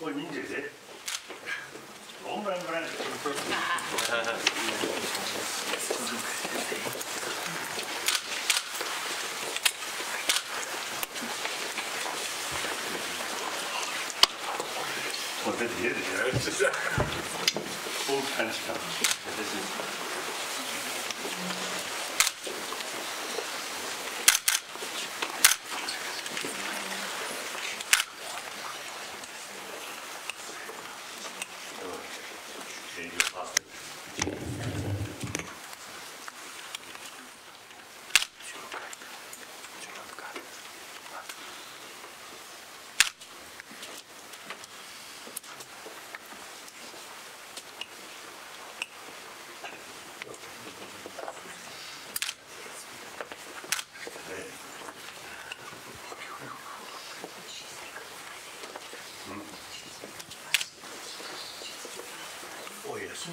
Well, you did it. Long run, Well, this is it, it's just all kinds of stuff. This is. Oh, yes.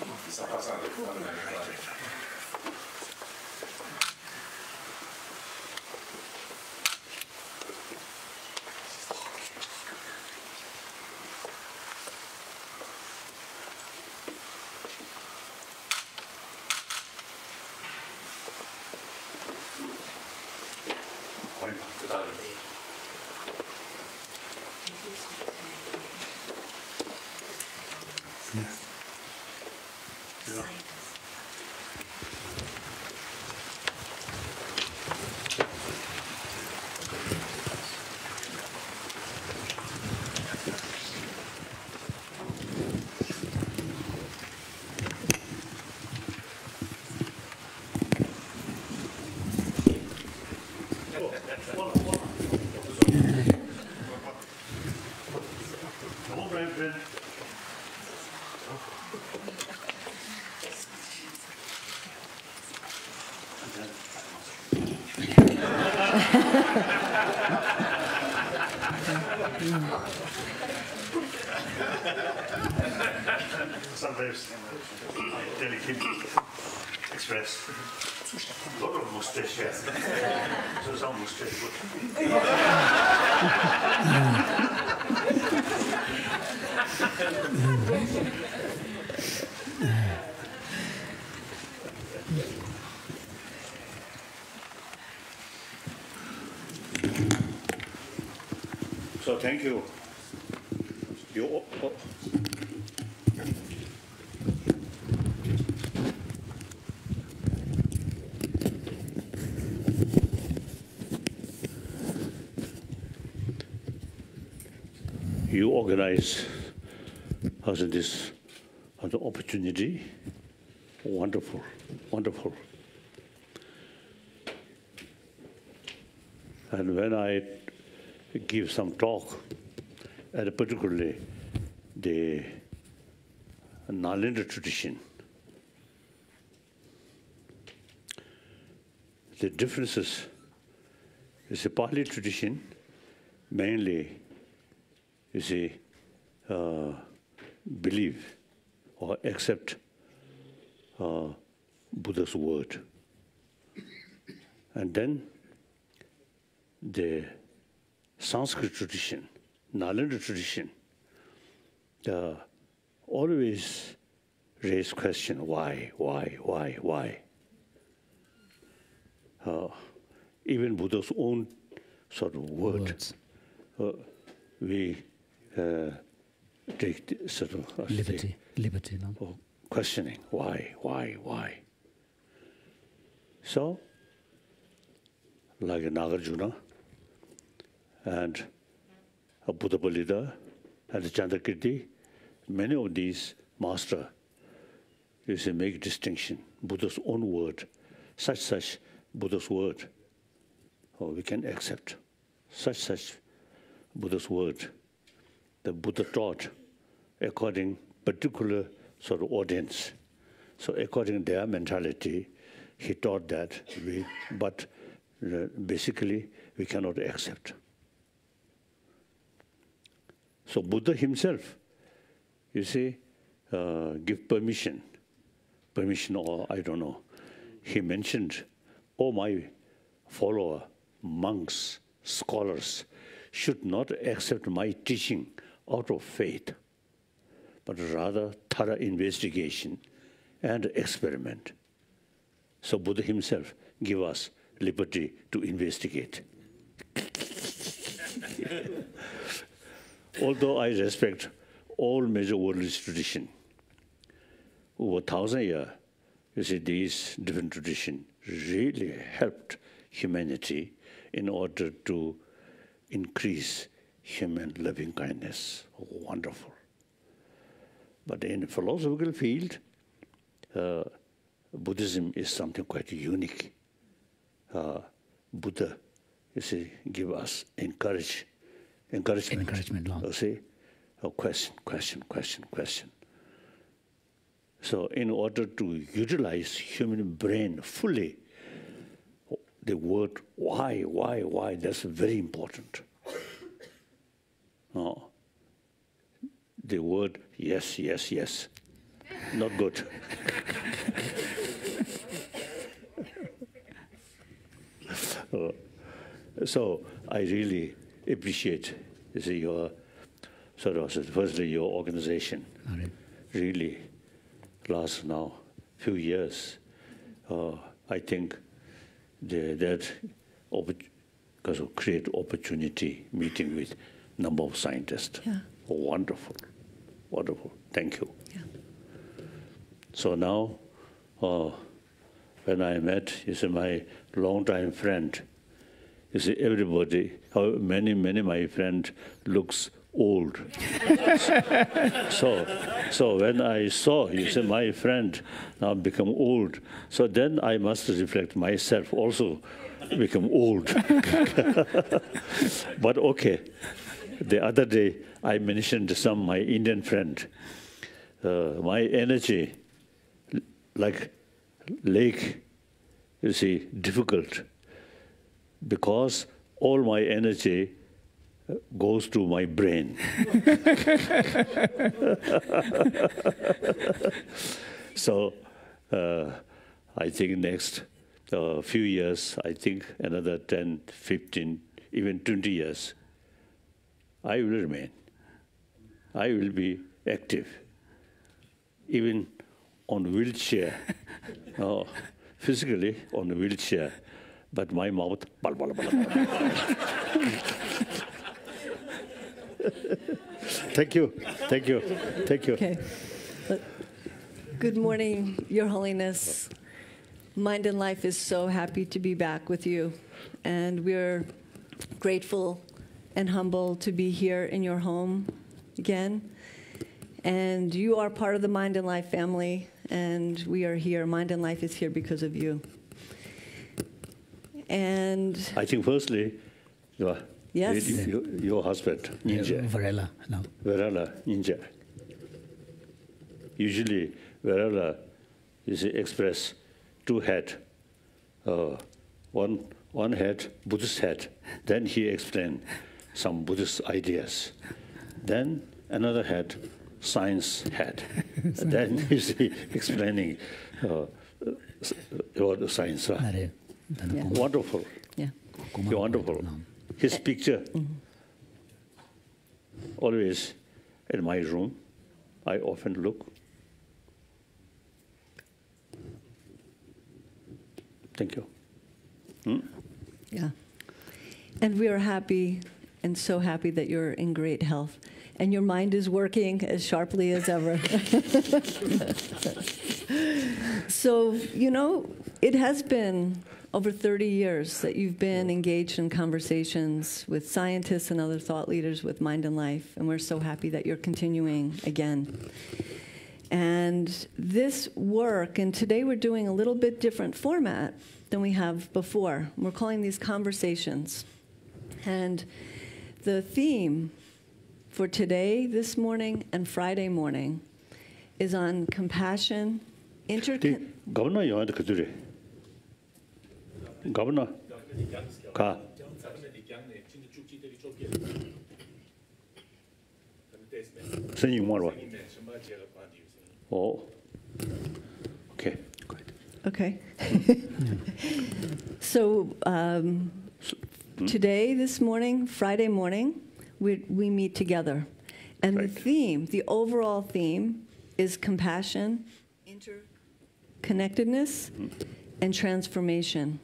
Sometimes delicate express a lot of mustache. So some mustache. So thank you. You organize us in this opportunity. Wonderful, wonderful. And when I give some talk, and particularly the Nalanda tradition, the differences is a Pali tradition, mainly you see, believe or accept Buddha's word. And then the Sanskrit tradition, Nalanda tradition, always raise question, why? Even Buddha's own sort of words. We take sort of liberty, no? Questioning why. So, like Nagarjuna and Buddha Balida and Chandrakirti, many of these masters, you say, make distinction. Buddha's own word, such Buddha's word, we can accept. Such Buddha's word. The Buddha taught according particular sort of audience. So according to their mentality, he taught that, but basically we cannot accept. So Buddha himself, you see, give permission, or I don't know. He mentioned, oh, my follower, monks, scholars, should not accept my teaching out of faith, but rather thorough investigation and experiment. So Buddha himself gave us liberty to investigate. Although I respect all major worldly traditions, over 1,000 years, you see, these different traditions really helped humanity in order to increase human loving kindness. Wonderful. But in the philosophical field, Buddhism is something quite unique. Buddha, you see, give us encouragement. You see, question. So in order to utilize human brain fully, the word why, that's very important. The word yes, not good. So I really appreciate, you see, your firstly your organization. Really last now few years. I think that because of create opportunity meeting with number of scientists. Yeah. Wonderful. Thank you. Yeah. So now, when I met, you see, my longtime friend, you see, everybody, many my friend looks old. so when I saw, you see, my friend now become old, so then I must reflect myself also become old. But okay. The other day, I mentioned my Indian friend. My energy, like lake, you see, difficult, because all my energy goes to my brain. So I think next few years, I think another 10, 15, even 20 years, I will remain. I will be active, even on wheelchair, physically on a wheelchair, but my mouth, bal, bal, bal, bal. Thank you. Okay. Good morning, Your Holiness. Mind and Life is so happy to be back with you, and we're grateful and humble to be here in your home again. And you are part of the Mind and Life family, and we are here. Mind and Life is here because of you. And I think firstly, yes, your husband, Ninja. Varela, no. Varela, Ninja. Usually, Varela is express two head. One head, Buddhist head. Then he explained some Buddhist ideas. Then another head, science head. Then he's explaining about the science. Yeah. Wonderful. Yeah. Wonderful. His picture, always in my room, I often look. Thank you. Yeah. And we are happy and so happy that you're in great health. And your mind is working as sharply as ever. So, you know, it has been over 30 years that you've been engaged in conversations with scientists and other thought leaders with Mind and Life, and we're so happy that you're continuing again. And this work, and today we're doing a little bit different format than we have before. We're calling these conversations. And the theme for today, this morning, and Friday morning is on compassion, Governor, you want to do Governor, ka. Oh, okay. Okay. So today, this morning, Friday morning, we meet together. And Right. the theme, the overall theme, is compassion, interconnectedness, and transformation.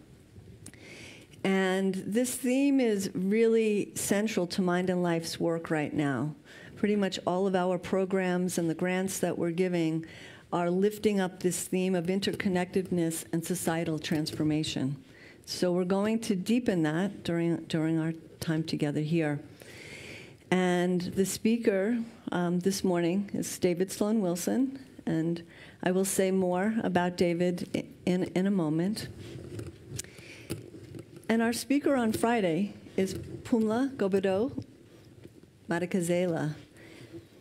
And this theme is really central to Mind and Life's work right now. Pretty much all of our programs and the grants that we're giving are lifting up this theme of interconnectedness and societal transformation. So we're going to deepen that during our time together here. And the speaker this morning is David Sloan Wilson, and I will say more about David in a moment. And our speaker on Friday is Pumla Gobodo Madikizela.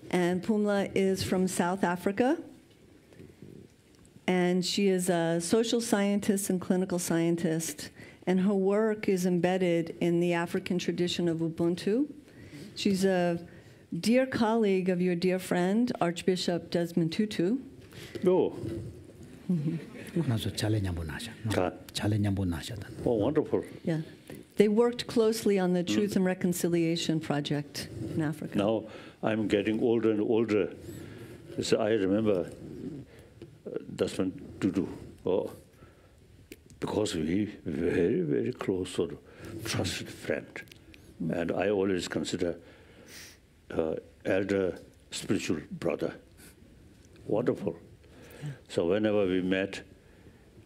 And Pumla is from South Africa. And she is a social scientist and clinical scientist. And her work is embedded in the African tradition of Ubuntu. She's a dear colleague of your dear friend, Archbishop Desmond Tutu. Oh. Oh, wonderful. Yeah. They worked closely on the Truth and Reconciliation Project in Africa. Now I'm getting older and older. So I remember Desmond Tutu, because we very, very close sort of trusted friend. And I always consider elder spiritual brother. Wonderful. So whenever we met,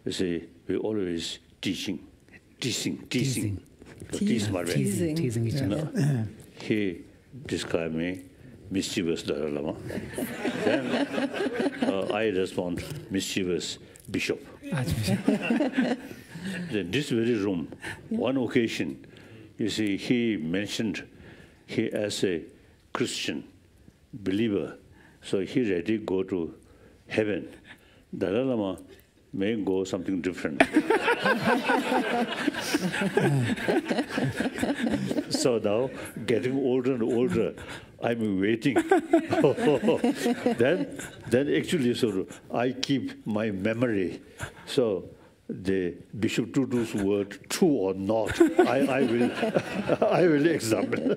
you see, we always teasing. Teasing each other. He described me mischievous Dalai Lama. Then I respond, mischievous bishop. Then this very room, one occasion, you see, he mentioned he as a Christian believer, so he ready go to heaven. Dalai Lama may go something different. So now, getting older and older, I'm waiting. Then actually, so I keep my memory. So the Bishop Tutu's word, true or not, I will examine.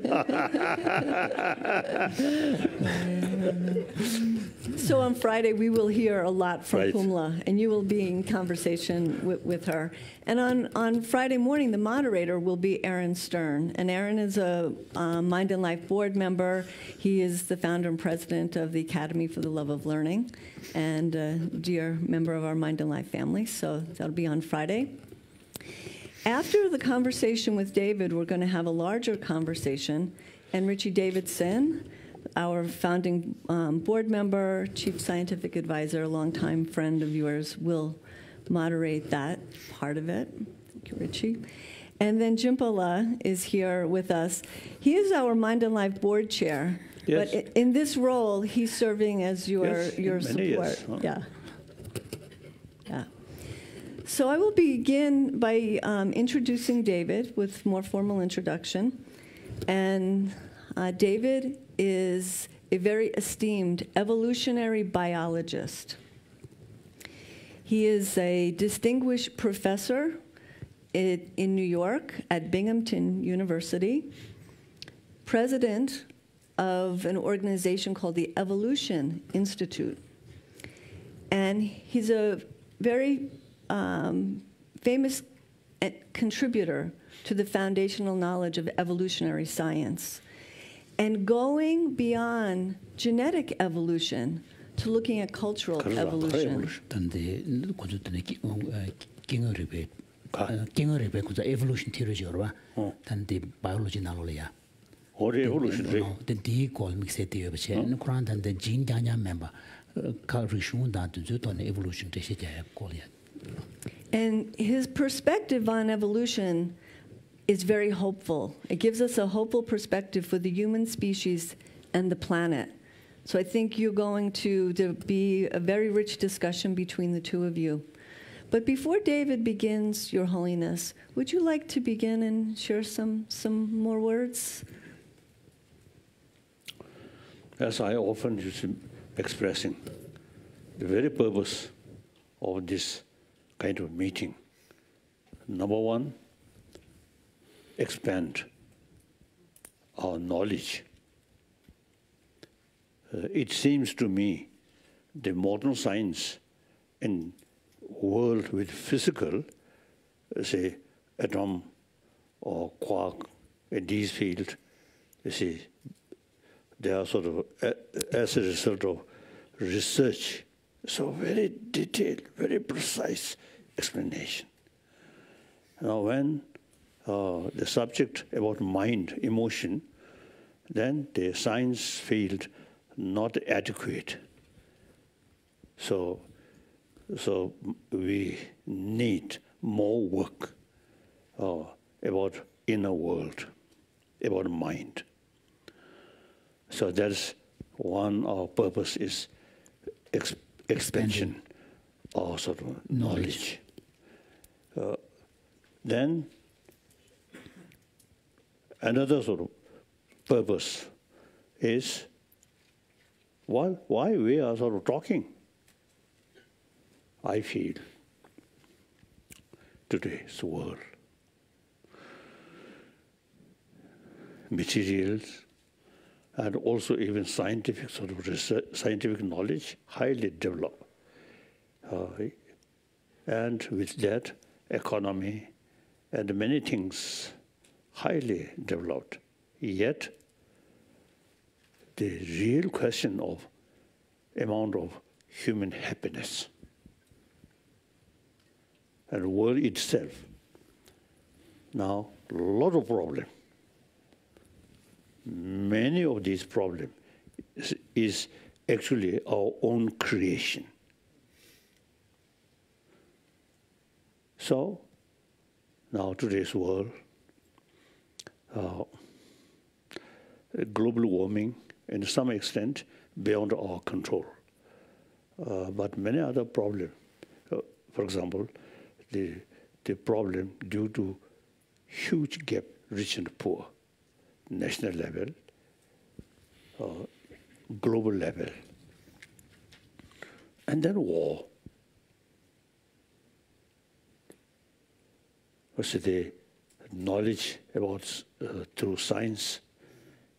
So on Friday, we will hear a lot from Right. Pumla, and you will be in conversation with her. And on Friday morning, the moderator will be Aaron Stern. And Aaron is a Mind and Life board member. He is the founder and president of the Academy for the Love of Learning, and a dear member of our Mind and Life family. So that'll be on Friday. After the conversation with David, we're going to have a larger conversation, and Richie Davidson, our founding board member, chief scientific advisor, a longtime friend of yours, will moderate that part of it. Thank you, Richie. And then Jimpala is here with us. He is our Mind and Life board chair. Yes. But in this role, he's serving as your Yes, support. many years, huh? Yeah. Yeah. So I will begin by introducing David with more formal introduction. And David is a very esteemed evolutionary biologist. He is a distinguished professor in New York at Binghamton University, president of an organization called the Evolution Institute. And he's a very famous contributor to the foundational knowledge of evolutionary science. And going beyond genetic evolution to looking at cultural evolution. evolution theory biology knowledge. Or evolution, right? The D-call mix it here, but in Quran and the gene member, evolution. And his perspective on evolution is very hopeful. It gives us a hopeful perspective for the human species and the planet. So I think you're going to be a very rich discussion between the two of you. But before David begins, Your Holiness, would you like to begin and share some more words? As I often use expressing, the very purpose of this kind of meeting, number one, expand our knowledge it seems to me the modern science in world with physical, say, atom or quark in these fields, you see, they are sort of, as a result of research, so very detailed, very precise explanation. Now when the subject about mind, emotion, then the science field not adequate. So we need more work about inner world, about mind. So that's one of our purpose is expansion or sort of knowledge. Then another sort of purpose is why we are sort of talking. I feel today's world, materials, and also even scientific sort of research, scientific knowledge, highly developed. And with that, economy and many things highly developed. Yet, the real question of amount of human happiness and the world itself, now a lot of problems. Many of these problems is actually our own creation. So, now today's world, global warming, in some extent, beyond our control. But many other problems, for example, the problem due to huge gap, rich and poor, national level, global level, and then war. So the knowledge about through science,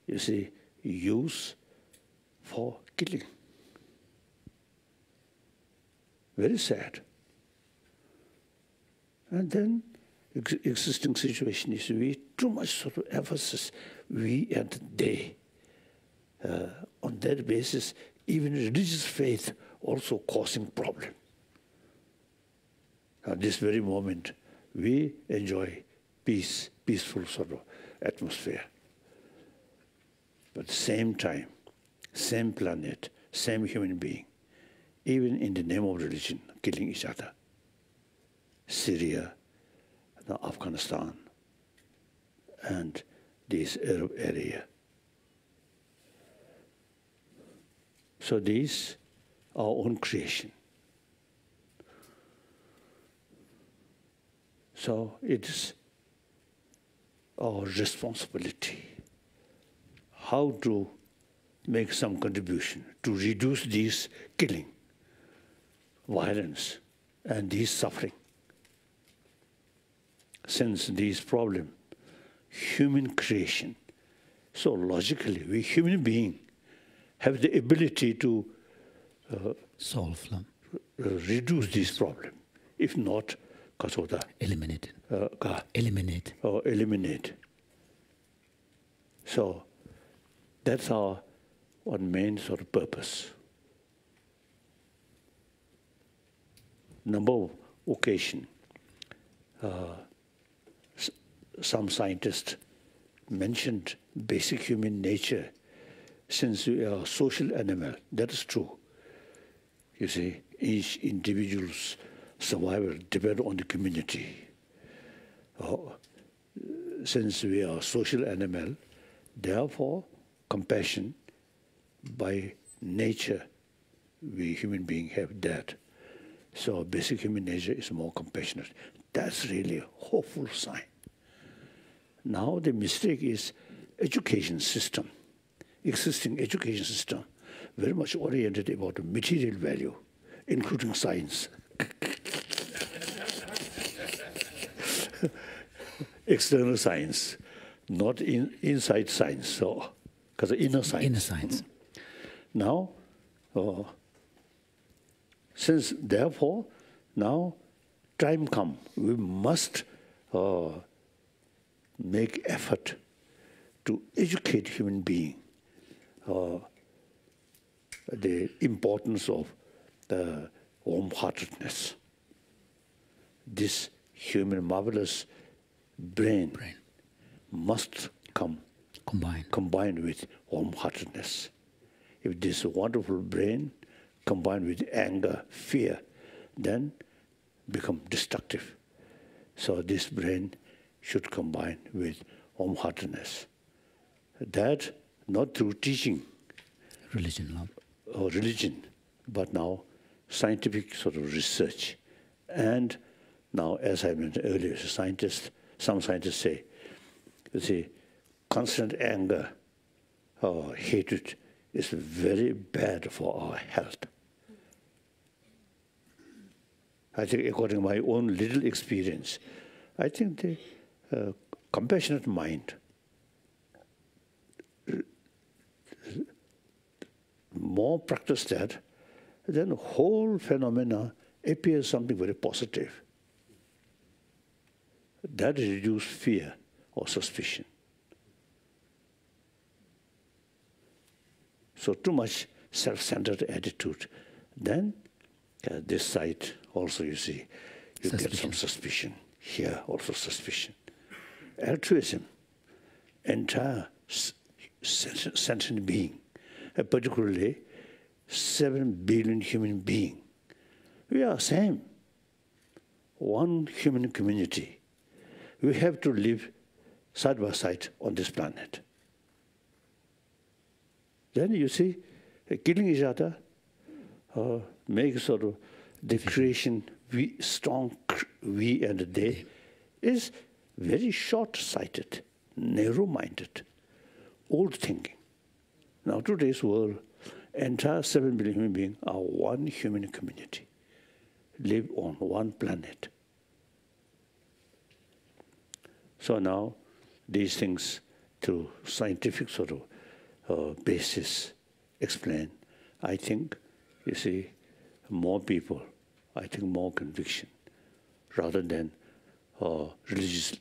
you see, use for killing. Very sad. And then existing situation is we too much sort of emphasis, we and they. On that basis, even religious faith also causing problem. At this very moment, we enjoy peace, peaceful sort of atmosphere. But at the same time, same planet, same human being, even in the name of religion, killing each other. Syria, Afghanistan, and this Arab area. So these are our own creation. So it's our responsibility how to make some contribution to reduce this killing, violence, and this suffering. Since these problems, human creation, so logically, we human beings have the ability to solve them, reduce this problem. If not, eliminate. Eliminate. So that's our one main sort of purpose. Number of occasions, some scientists mentioned basic human nature. Since we are a social animal, that is true. You see, each individual's survival depends on the community. Since we are a social animal, therefore, compassion by nature, we human beings have that. So basic human nature is more compassionate. That's really a hopeful sign. Now the mistake is education system, existing education system, very much oriented about material value, including science. External science, not inside science, so because inner science. Inner science. now, since therefore, now time come, we must make effort to educate human being the importance of the warm-heartedness. This human marvelous brain must come combined with warm-heartedness. If this wonderful brain combined with anger, fear, then become destructive. So this brain should combine with warm-heartedness. That not through teaching, religion, but now scientific sort of research. And now, as I mentioned earlier, some scientists say, you see, constant anger or hatred is very bad for our health. I think, according to my own little experience, I think the compassionate mind, more practice that, then the whole phenomena appears something very positive. That reduces fear or suspicion. So too much self-centered attitude, then this side also, you see, you get some suspicion. Here also suspicion. Altruism, entire sentient being, particularly 7 billion human beings. We are same. One human community. We have to live side by side on this planet. Then you see, killing each other makes sort of the creation, strong we and they, is very short-sighted, narrow-minded, old thinking. Now today's world, entire 7 billion human beings are one human community, live on one planet. So now these things through scientific sort of basis explain, I think, you see, more people, I think more conviction, rather than religious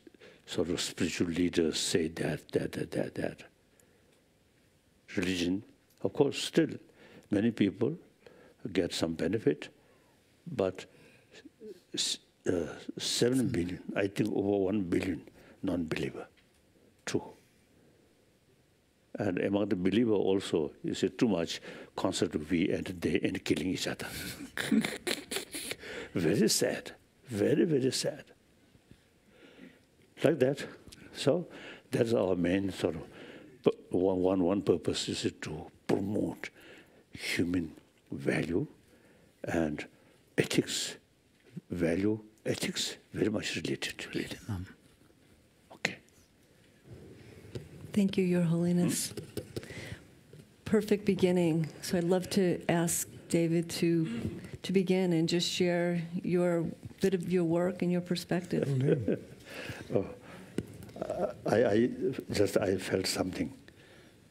sort of spiritual leaders say that. Religion, of course, still many people get some benefit, but 7 billion, I think over 1 billion non-believer, true. And among the believer also, you see too much concept of we and they and killing each other. Very sad, very, very sad. Like that. So that's our main sort of one purpose is to promote human value and ethics. Value, ethics, very much related. Okay. Thank you, Your Holiness. Perfect beginning. So I'd love to ask David to begin and just share your bit of your work and your perspective. I felt something.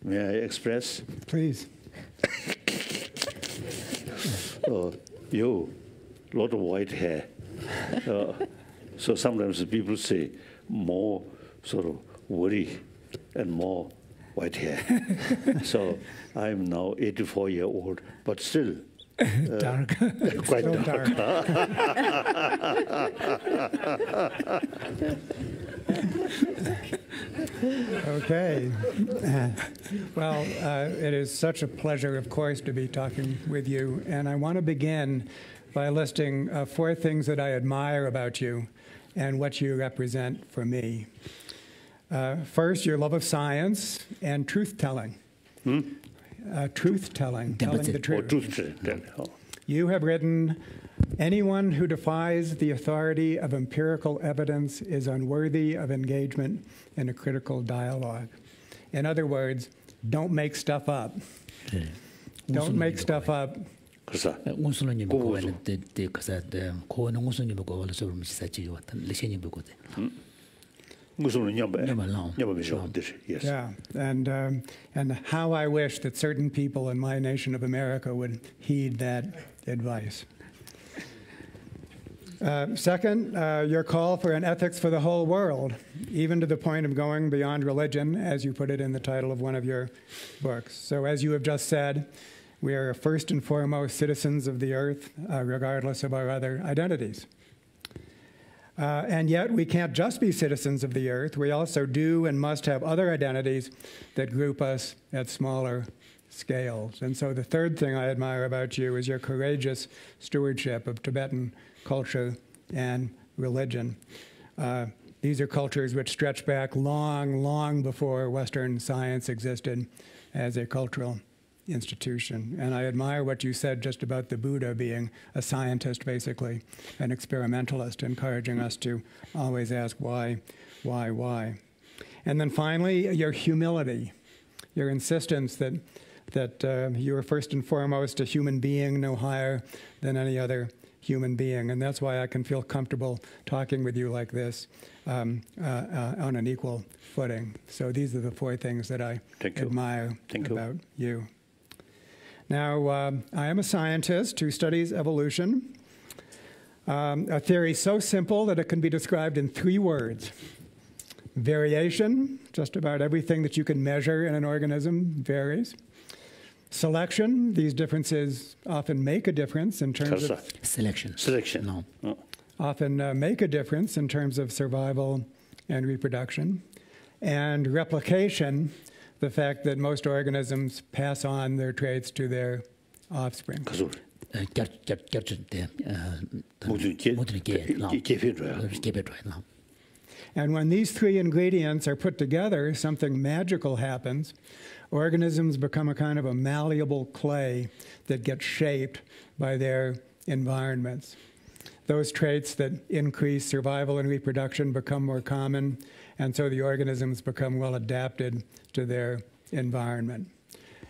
May I express? Please. You, lot of white hair. So sometimes people say more sort of worry and more white hair. So I'm now 84-year-old, but still dark. Quite so dark. Okay. Well, it is such a pleasure, of course, to be talking with you. And I want to begin by listing 4 things that I admire about you and what you represent for me. First, your love of science and truth-telling. Truth-telling, telling the truth. You have written, anyone who defies the authority of empirical evidence is unworthy of engagement in a critical dialogue. In other words, don't make stuff up. Don't make stuff up. Yes. Yeah, and how I wish that certain people in my nation of America would heed that advice. Second, your call for an ethics for the whole world, even to the point of going beyond religion, as you put it in the title of one of your books. So as you have just said, we are first and foremost citizens of the earth, regardless of our other identities. And yet we can't just be citizens of the earth. We also do and must have other identities that group us at smaller scales. And so the third thing I admire about you is your courageous stewardship of Tibetan culture and religion. These are cultures which stretch back long, long before Western science existed as a cultural institution. And I admire what you said just about the Buddha being a scientist, basically, an experimentalist, encouraging us to always ask why. And then finally, your humility, your insistence that you are first and foremost a human being, no higher than any other human being. And that's why I can feel comfortable talking with you like this on an equal footing. So these are the four things that I admire about you. Now, I am a scientist who studies evolution, a theory so simple that it can be described in 3 words. Variation, just about everything that you can measure in an organism varies. Selection, these differences often make a difference in terms of... Selection. No. Often make a difference in terms of survival and reproduction. And replication, the fact that most organisms pass on their traits to their offspring. And when these 3 ingredients are put together, something magical happens. Organisms become a kind of a malleable clay that gets shaped by their environments. Those traits that increase survival and reproduction become more common, and so the organisms become well adapted to their environment.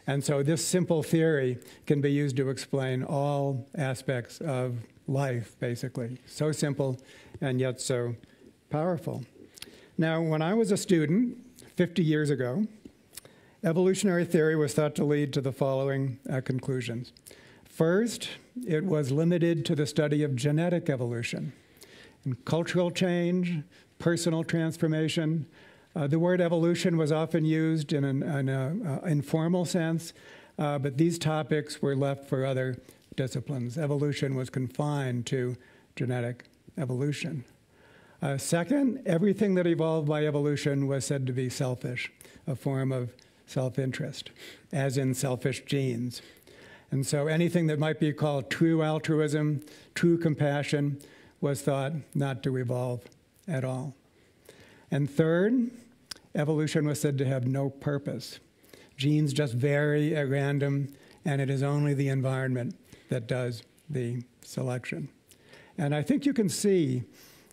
And so this simple theory can be used to explain all aspects of life, basically. So simple and yet so powerful. Now, when I was a student 50 years ago, evolutionary theory was thought to lead to the following conclusions. First, it was limited to the study of genetic evolution. And cultural change, personal transformation. The word evolution was often used in an informal sense, but these topics were left for other disciplines. Evolution was confined to genetic evolution. Second, everything that evolved by evolution was said to be selfish, a form of self-interest, as in selfish genes. And so anything that might be called true altruism, true compassion, was thought not to evolve at all. And third, evolution was said to have no purpose. Genes just vary at random, and it is only the environment that does the selection. And I think you can see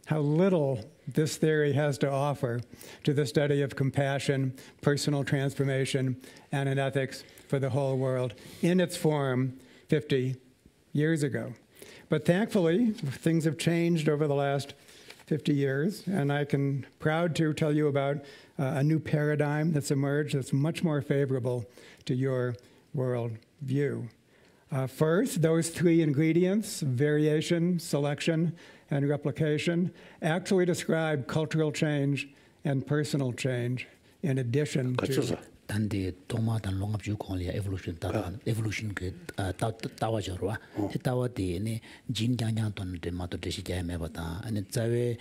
how little this theory has to offer to the study of compassion, personal transformation, and an ethics for the whole world in its form 50 years ago. But thankfully, things have changed over the last 50 years, and I can proud to tell you about a new paradigm that's emerged that's much more favorable to your world view. First, those 3 ingredients, variation, selection, and replication, actually describe cultural change and personal change in addition to... 단데 도마단 롱업주 콜리아 evolution 그 따와저와 따와데네 진장장 돈데 마도 되시게 해봐다 아니 자외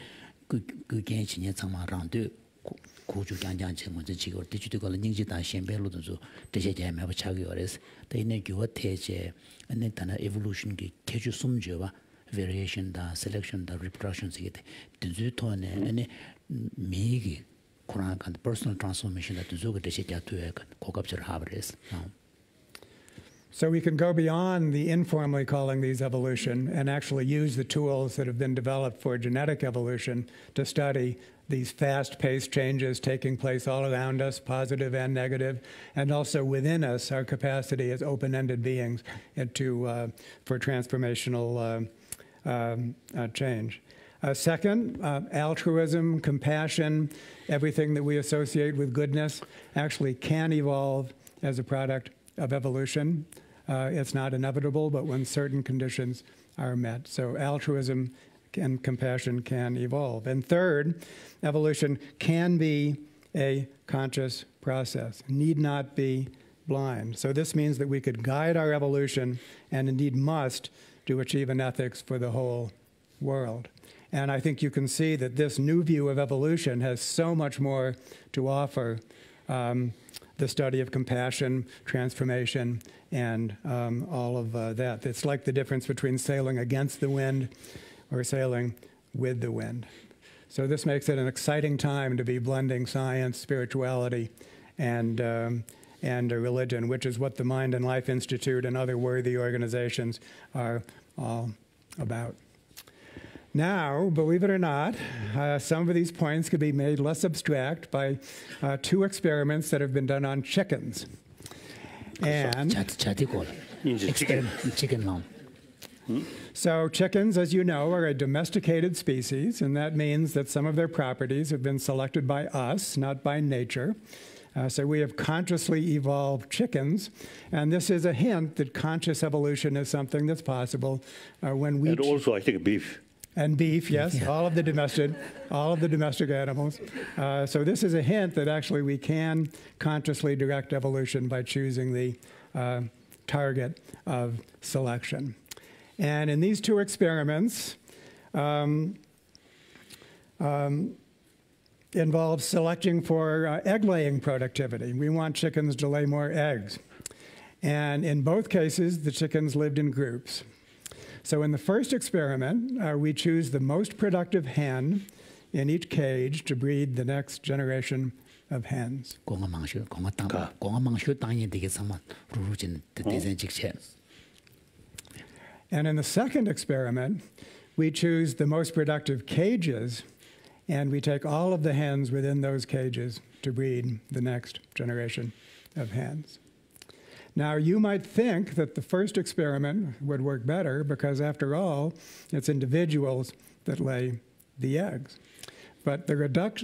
그 괜찮이 참마랑데 고주 장장 책문제 지고 디지털 걸 닝지다 셴벨로도 되시게 해봐 차기 어레스 대네 교와 태제 아니 단아 evolution 그 개주 숨줘와 variation da selection da reproduction 시게 디지털에 아니 미기 and personal transformation that So we can go beyond the informally calling these evolution and actually use the tools that have been developed for genetic evolution to study these fast-paced changes taking place all around us, positive and negative, and also within us, our capacity as open-ended beings for transformational change. Second, altruism, compassion, everything that we associate with goodness actually can evolve as a product of evolution. It's not inevitable, but when certain conditions are met. So altruism and compassion can evolve. And third, evolution can be a conscious process, need not be blind. So this means that we could guide our evolution, and indeed must, to achieve an ethics for the whole world. And I think you can see that this new view of evolution has so much more to offer the study of compassion, transformation, and all of that. It's like the difference between sailing against the wind or sailing with the wind. So this makes it an exciting time to be blending science, spirituality, and religion, which is what the Mind and Life Institute and other worthy organizations are all about. Now, believe it or not, some of these points could be made less abstract by two experiments that have been done on chickens. And so chickens, as you know, are a domesticated species, and that means that some of their properties have been selected by us, not by nature. So we have consciously evolved chickens, and this is a hint that conscious evolution is something that's possible when we... And also, I think, beef. And beef, yes, yeah. all of the domestic animals. So this is a hint that actually we can consciously direct evolution by choosing the target of selection. And in these two experiments, involves selecting for egg-laying productivity. We want chickens to lay more eggs. And in both cases, the chickens lived in groups. So in the first experiment, we choose the most productive hen in each cage to breed the next generation of hens. And in the second experiment, we choose the most productive cages, and we take all of the hens within those cages to breed the next generation of hens. Now, you might think that the first experiment would work better because, after all, it's individuals that lay the eggs. But the result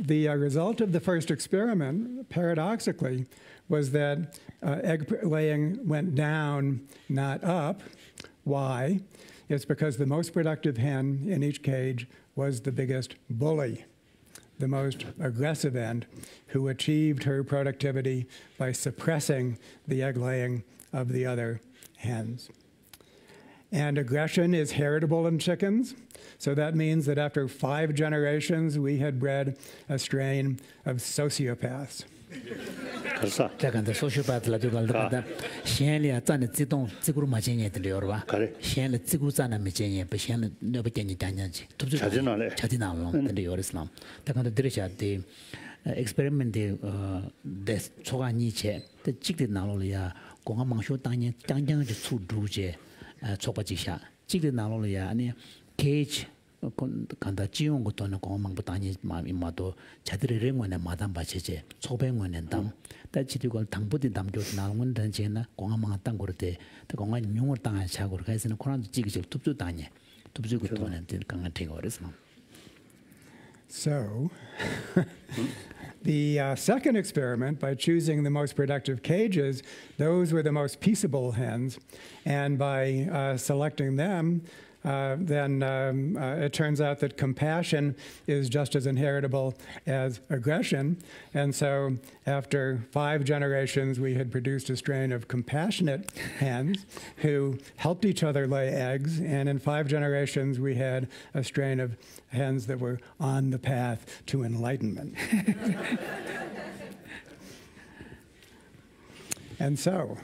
of the first experiment, paradoxically, was that egg laying went down, not up. Why? It's because the most productive hen in each cage was the biggest bully, the most aggressive end, who achieved her productivity by suppressing the egg laying of the other hens. And aggression is heritable in chickens, so that means that after 5 generations, we had bred a strain of sociopaths. Experiment des choga ni che the chik na lo ya ko nga mang sho tang ye tang jang ji chu du je choga ji sha chik na lo ya ani cage kon kanda jiong go to na ko mang bu tang ye ma mi ma do chadir re ngwa na ma dam ba che che chobe ngwa ne dam ta chi du ko tang bu din dam jo na ngun dan che na ko nga mang tang go de ta ko nga nyung tang cha go ka sin ko ran ji gi tup tu tang ye tup ju go to na tin kang te go res na. So, the second experiment, by choosing the most productive cages, those were the most peaceable hens, and by selecting them, then it turns out that compassion is just as inheritable as aggression. And so after 5 generations, we had produced a strain of compassionate hens who helped each other lay eggs. And in 5 generations, we had a strain of hens that were on the path to enlightenment. And so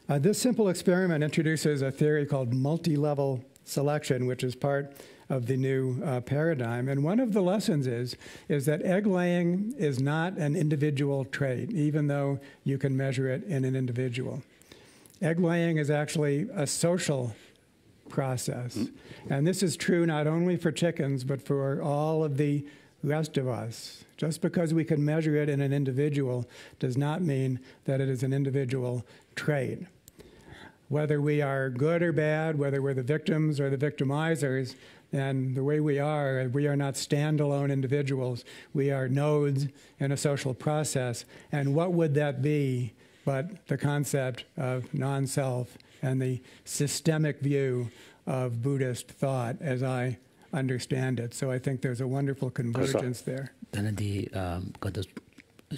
this simple experiment introduces a theory called multi-level selection, which is part of the new paradigm. And one of the lessons is that egg laying is not an individual trait, even though you can measure it in an individual. Egg laying is actually a social process. And this is true not only for chickens, but for all of the rest of us. Just because we can measure it in an individual does not mean that it is an individual trait. Whether we are good or bad, whether we're the victims or the victimizers, And the way we are not standalone individuals. We are nodes in a social process. And what would that be but the concept of non-self and the systemic view of Buddhist thought as I understand it. So I think there's a wonderful convergence there.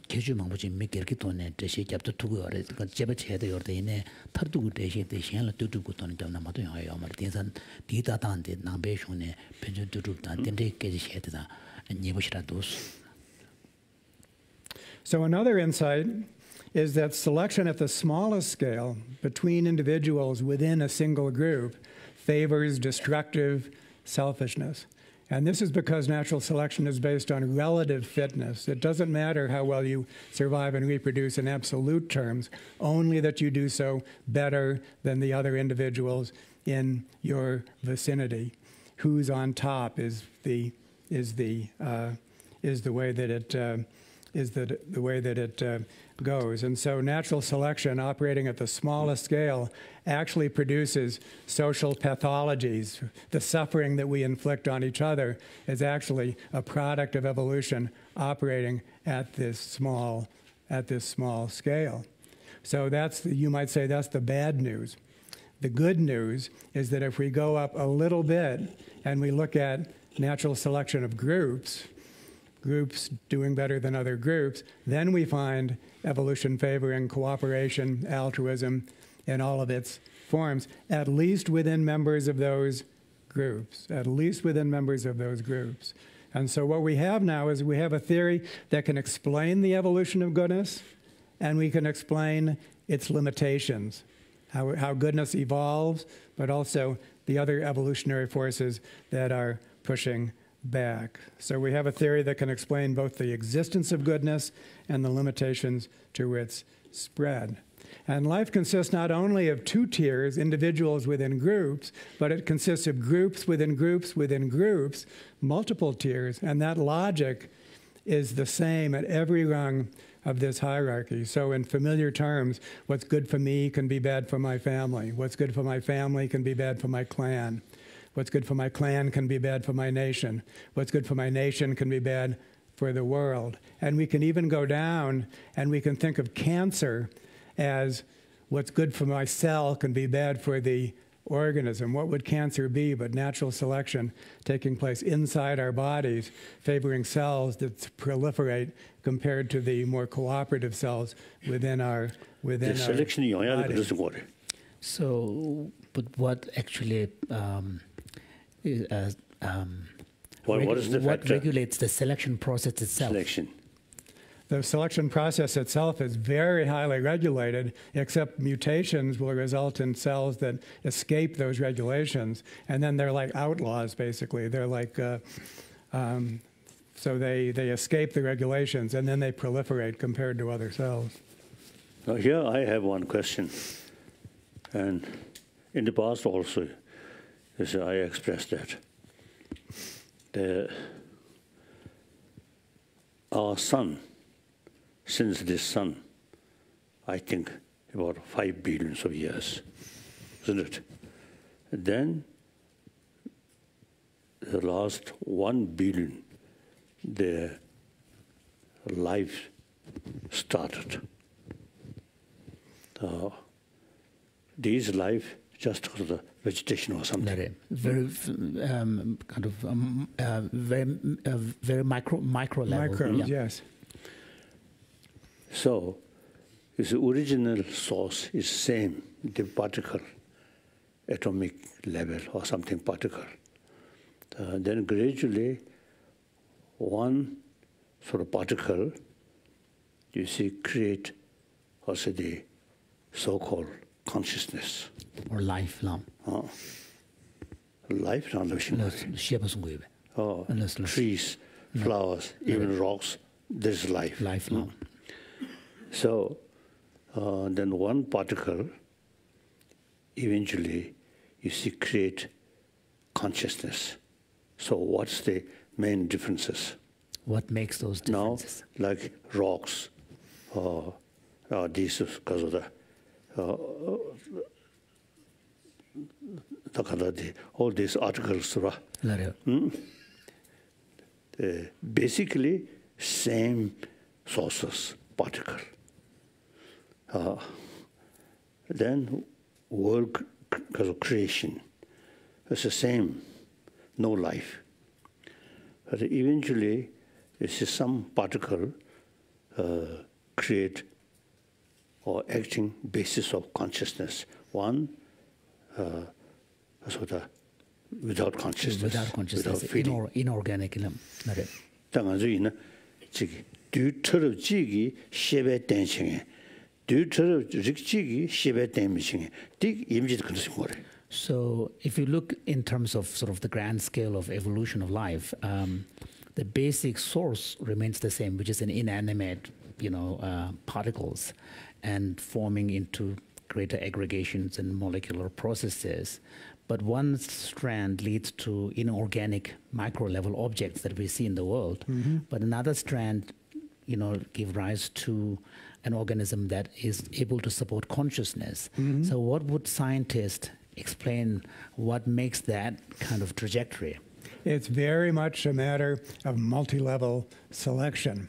개주망부지 미결기도네 대시 잡도 두고래 그 제베체도 요르데네 터두고 대시 대시한라 두두고 돈이 좀 남아도 해요. 말 대산 디다단데 남배숑네 변전 두두다 된데까지 해야다. 니보시라도스. So another insight is that selection at the smallest scale between individuals within a single group favors destructive selfishness. And this is because natural selection is based on relative fitness. It doesn't matter how well you survive and reproduce in absolute terms, only that you do so better than the other individuals in your vicinity. Who's on top is the way that it goes. And so natural selection operating at the smallest scale actually produces social pathologies. The suffering that we inflict on each other is actually a product of evolution operating at this small scale. So you might say that's the bad news. The good news is that if we go up a little bit and we look at natural selection of groups doing better than other groups, then we find evolution favoring cooperation, altruism in all of its forms, at least within members of those groups, And so what we have now is we have a theory that can explain the evolution of goodness, and we can explain its limitations, how goodness evolves, but also the other evolutionary forces that are pushing back. So we have a theory that can explain both the existence of goodness and the limitations to its spread. And life consists not only of two tiers, individuals within groups, but it consists of groups within groups within groups, multiple tiers, and that logic is the same at every rung of this hierarchy. So in familiar terms, what's good for me can be bad for my family. What's good for my family can be bad for my clan. What's good for my clan can be bad for my nation. What's good for my nation can be bad for the world. And we can even go down and we can think of cancer as what's good for my cell can be bad for the organism. What would cancer be but natural selection taking place inside our bodies, favoring cells that proliferate compared to the more cooperative cells within our bodies. So, but what actually what regulates the selection process itself? The selection process itself is very highly regulated, except mutations will result in cells that escape those regulations, and then they're like outlaws, basically. They're like, so they escape the regulations, and then they proliferate compared to other cells. Now here I have one question, and in the past also, as I expressed that our sun, since this sun, I think about 5 billion of years, isn't it? And then the last 1 billion, the life started. These life just for the vegetation or something. Very very micro level. Yes. So, its original source is same, the particle, atomic level or something particle. Then gradually, one sort of particle, you see, create also the so-called consciousness. Or life. Life, trees, flowers, even rocks, there's life. So then one particle, eventually, you see, create consciousness. So what's the main differences? What makes those differences? Now, like rocks, these because of the all these articles, basically same sources, particle. Then world creation is the same, no life. But eventually, this is some particle create or acting basis of consciousness. One, sort of without consciousness, without consciousness, without feeling. Inorganic. 당한주이는 지기 뒤처럼 지기 쉐베 댄싱에 뒤처럼 직지기 쉐베 댄미싱에 딕 임지도 그렇게 거래. So if you look in terms of sort of the grand scale of evolution of life, the basic source remains the same, which is an inanimate, particles, and forming into greater aggregations and molecular processes. But one strand leads to inorganic micro-level objects that we see in the world. But another strand, give rise to an organism that is able to support consciousness. So what would scientists explain what makes that kind of trajectory? It's very much a matter of multi-level selection.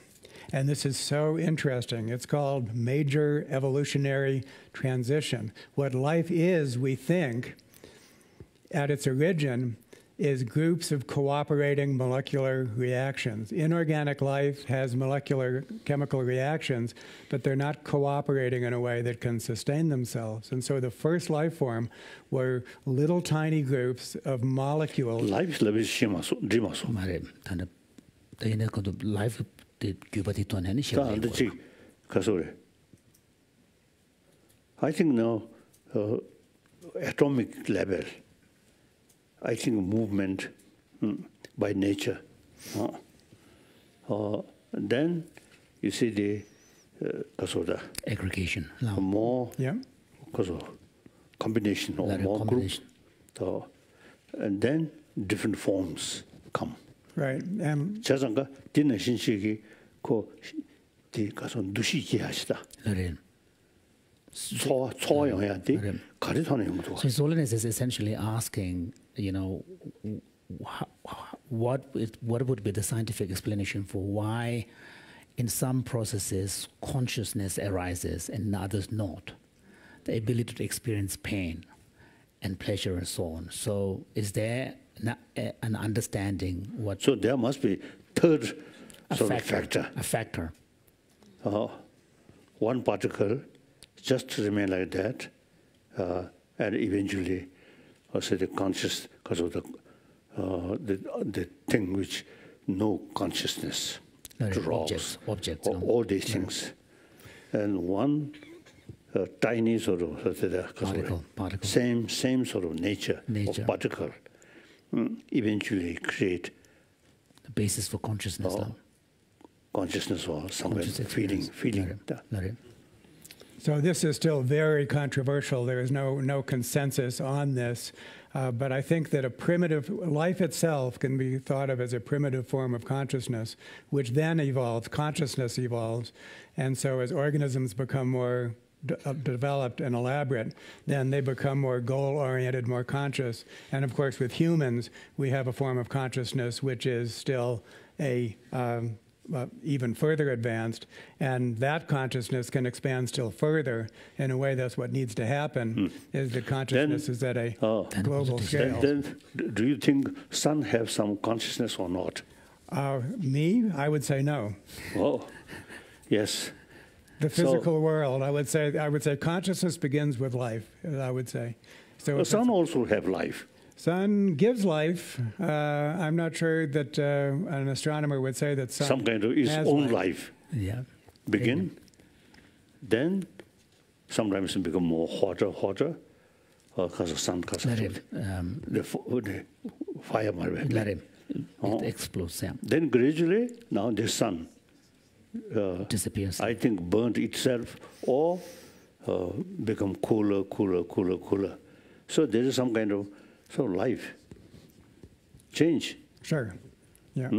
And this is so interesting. It's called major evolutionary transition. What life is, we think, at its origin, is groups of cooperating molecular reactions. Inorganic life has molecular chemical reactions, but they're not cooperating in a way that can sustain themselves. And so the first life form were little tiny groups of molecules. Life is life. I think now, atomic level, I think movement by nature. Then you see the aggregation, more combination or more groups, and then different forms come. Right. 자장가 디는 신식이 디 가서 누시기 하시다. 소용해야 돼. 가르쳐는 용도. So His Holiness is essentially asking, what would be the scientific explanation for why in some processes consciousness arises and in others not? The ability to experience pain and pleasure and so on. So is there an understanding what... So there must be third factor. A factor. One particle just remain like that, and eventually also the conscious, because of the thing which no consciousness draws. Objects. All these things. And one tiny sort of particle. Same sort of nature. Of particle eventually create the basis for consciousness. Consciousness or some kind of feeling. So this is still very controversial. There is no consensus on this. But I think that a primitive life itself can be thought of as a primitive form of consciousness, which then evolves, consciousness evolves. And so as organisms become more developed and elaborate, then they become more goal-oriented, more conscious. And of course, with humans, we have a form of consciousness which is still even further advanced, and that consciousness can expand still further. In a way, that's what needs to happen, is that consciousness is at a global scale. Then do you think sun have some consciousness or not? Me? I would say no. Oh, yes. The physical world, I would say consciousness begins with life, I would say. So the sun also have life. Sun gives life. I'm not sure that an astronomer would say that sun some kind of its own life. Yeah. Begin. Then sometimes it become more hotter, because of sun, because of the fire. It explodes. Yeah. Then gradually, now the sun disappears. I think burnt itself or become cooler. So there is some kind of life change. Sure. Yeah.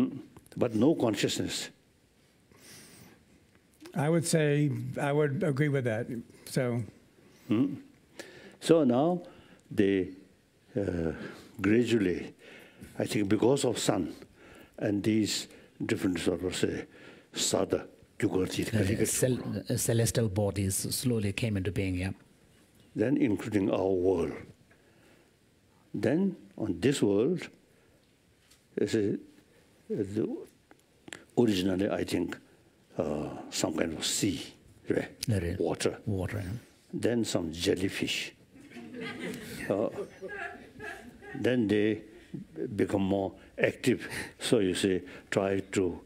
But no consciousness. I would say I would agree with that. So. So now they gradually, I think because of sun and these different sort of say, sada, celestial bodies slowly came into being, yeah. Then including our world. Then on this world, originally I think some kind of sea, right? Water. Water. Then some jellyfish. Then they become more active. So you say, try to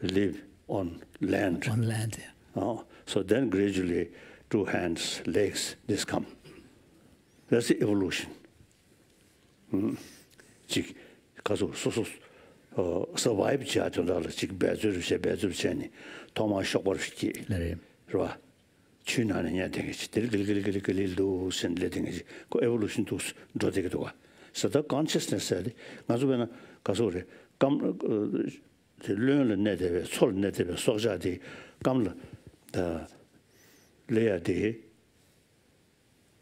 live on land. On land, yeah. So then gradually, 2 hands, legs, this come. That's the evolution. Survive Thomas evolution to so the consciousness said, come learn net, soul net, soja de, come the layer de,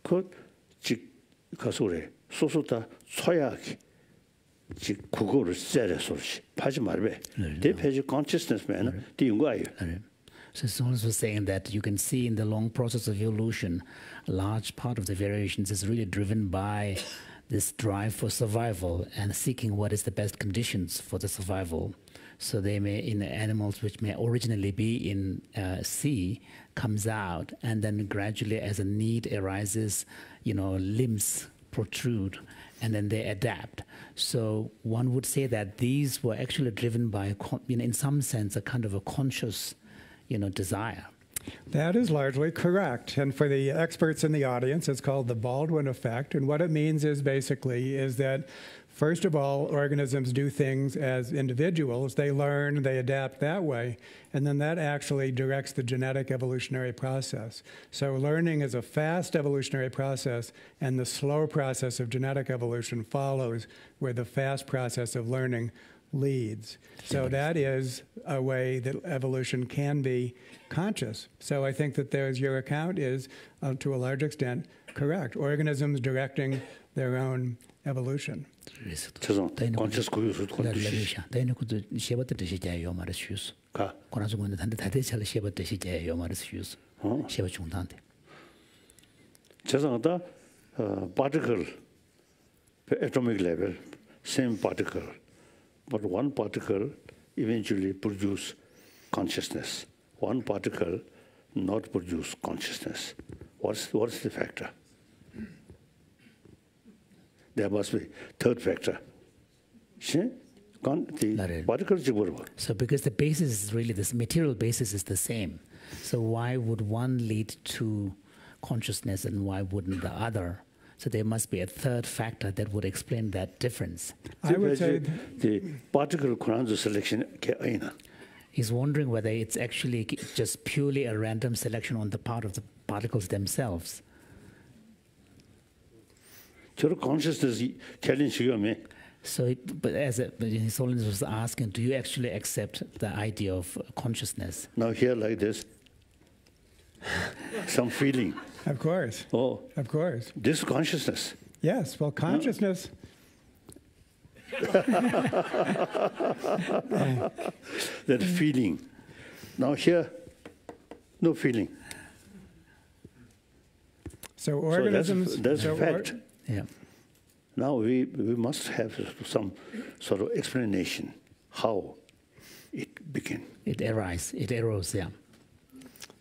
could Kasure, Sosota, Soyak, Kugur, Zeresorch, Pajmarbe. They page consciousness, man, Dinguay. So Solis was saying that you can see in the long process of evolution, a large part of the variations is really driven by this drive for survival and seeking what is the best conditions for the survival. So they may, in animals which may originally be in sea, comes out, and then gradually as a need arises, limbs protrude, and then they adapt. So one would say that these were actually driven by, in some sense, a kind of a conscious, desire. That is largely correct. And for the experts in the audience, it's called the Baldwin effect. And what it means is basically is that, first of all, organisms do things as individuals. They learn, they adapt that way. And then that actually directs the genetic evolutionary process. So learning is a fast evolutionary process, and the slow process of genetic evolution follows where the fast process of learning leads. So that is a way that evolution can be conscious. So I think that your account is, to a large extent, correct. Organisms directing their own evolution. Conscious particle, atomic level, same particle. But one particle eventually produce consciousness. One particle not produce consciousness. What's the factor? There must be third factor. The particles. So because the basis is really, this material basis is the same. So why would one lead to consciousness and why wouldn't the other? So there must be a third factor that would explain that difference. I would say the particle Quran selection. He's wondering whether it's actually just purely a random selection on the part of the particles themselves. Consciousness challenge you. So, but His Holiness was asking, do you actually accept the idea of consciousness? Now here like this, some feeling. Of course. Oh, of course. This consciousness. Yes. Well, consciousness. That feeling. Now here, no feeling. So organisms. So that's a fact. Yeah. Now we must have some sort of explanation how it began. It arose, yeah.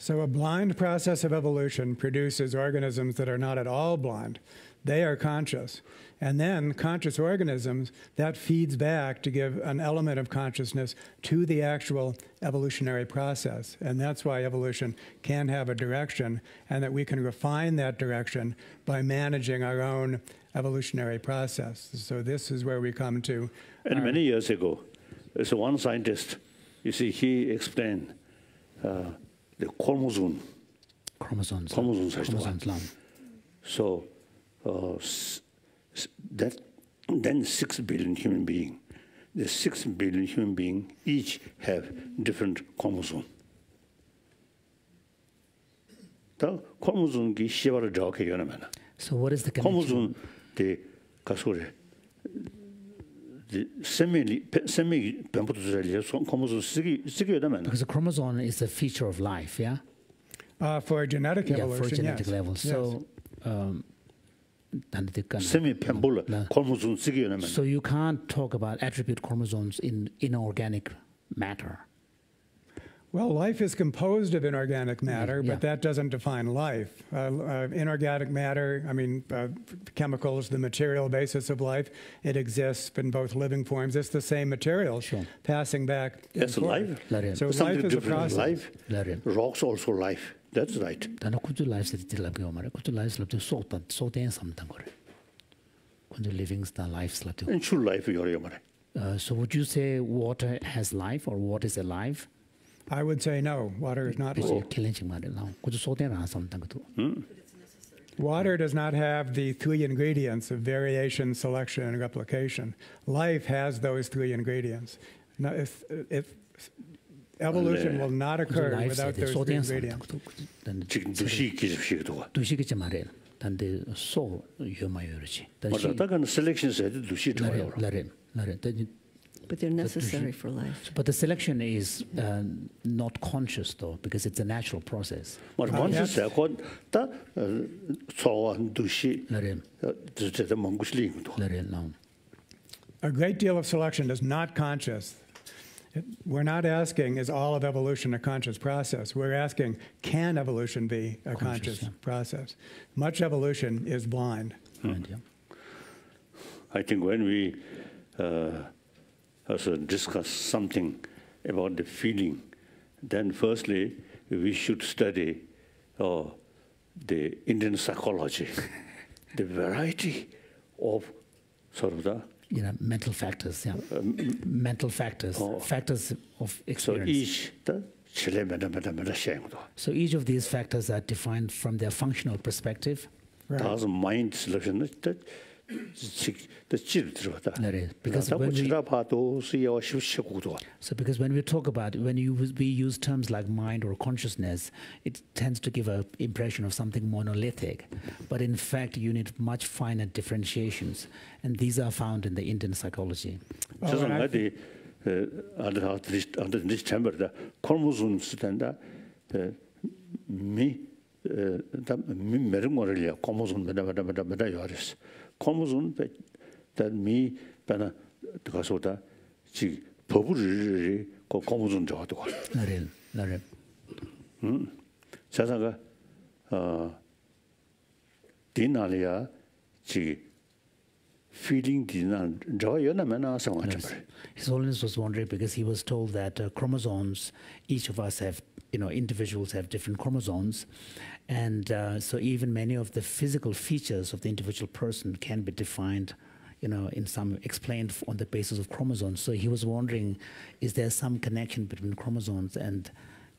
So a blind process of evolution produces organisms that are not at all blind. They are conscious. And then conscious organisms, that feeds back to give an element of consciousness to the actual evolutionary process. And that's why evolution can have a direction, and that we can refine that direction by managing our own evolutionary process. So this is where we come to. And many years ago, there's one scientist, you see, he explained the chromosomes. So then 6 billion human beings. The 6 billion human beings each have different chromosomes. The chromosome ki shivar jao ke yana mana. So what is the connection? 코모존 데 가소래 세미 변부도 잘려 코모존 쓰기에다만 Because the chromosome is a feature of life, yeah? For genetic Yeah, evolution, for genetic yes. level. So, 세미 변불 코모존 쓰기에다만 so you can't talk about attribute chromosomes in inorganic matter. Well, life is composed of inorganic matter, Yeah. but that doesn't define life. Inorganic matter, I mean, chemicals, the material basis of life, it exists in both living forms. It's the same material Sure. passing back. and That's forth. life. So Something life is a different process. life. Larin. Rocks also life. That's right. Dana kutu life se tilab yo mare. Kutu life slab to so ten samtang gore. Kutu living sta life slab to. And true life 요래요 말해. So would you say water has life or water is alive? I would say no, water is not Because life. you're killing mare now. Kutu so ten ra samtang kutu. Water does not have the three ingredients of variation, selection, and replication. Life has those three ingredients. Now, if evolution will not occur life without se those so three ten samtang ingredients. kutu. Dan 지금 두시 기습식도. 두시기 말해. 단데 소 요마요르지. 맞아. 다간 셀렉션에도 두시 좋아요. 라렌. But they're necessary for life. But the selection is not conscious, though, because it's a natural process. 맞아. 먼저 세고다 소원 두시. 라렌, 진짜 몽구슬링도. 라렌, now. A great deal of selection is not conscious. We're not asking, is all of evolution a conscious process? We're asking, can evolution be a conscious process? Much evolution is blind. Right, yeah. I think when we also discuss something about the feeling, then firstly we should study the Indian psychology, the variety of sort of the Mental factors, yeah. Mental factors, factors of so experience. each the So each of these factors are defined from their functional perspective. 다's mind selection the Because when we talk about, we use terms like mind or consciousness, it tends to give an impression of something monolithic. But in fact, you need much finer differentiations. And these are found in the Indian psychology. under this chamber, the chromosomes and me 메르모를이야 코모존 메다메다 요리스 코모존 that me bana 가서다 지 버블이 코모존 저도 나를 자자가 디나리아 지 feeling dina joyona 상황 좀 His Holiness was wondering because he was told that chromosomes, each of us have, individuals have different chromosomes. And so even many of the physical features of the individual person can be defined, in some explained on the basis of chromosomes. So he was wondering, is there some connection between chromosomes and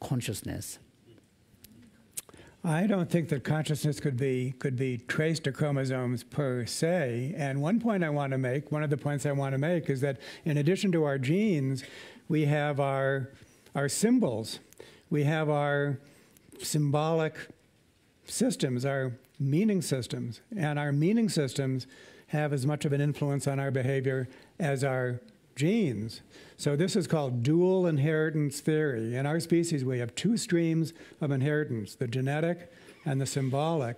consciousness? I don't think that consciousness could be traced to chromosomes per se. And one of the points I want to make is that in addition to our genes, we have our symbols. We have our symbolic systems, our meaning systems. And our meaning systems have as much of an influence on our behavior as our genes. So this is called dual inheritance theory. In our species, we have two streams of inheritance, the genetic and the symbolic,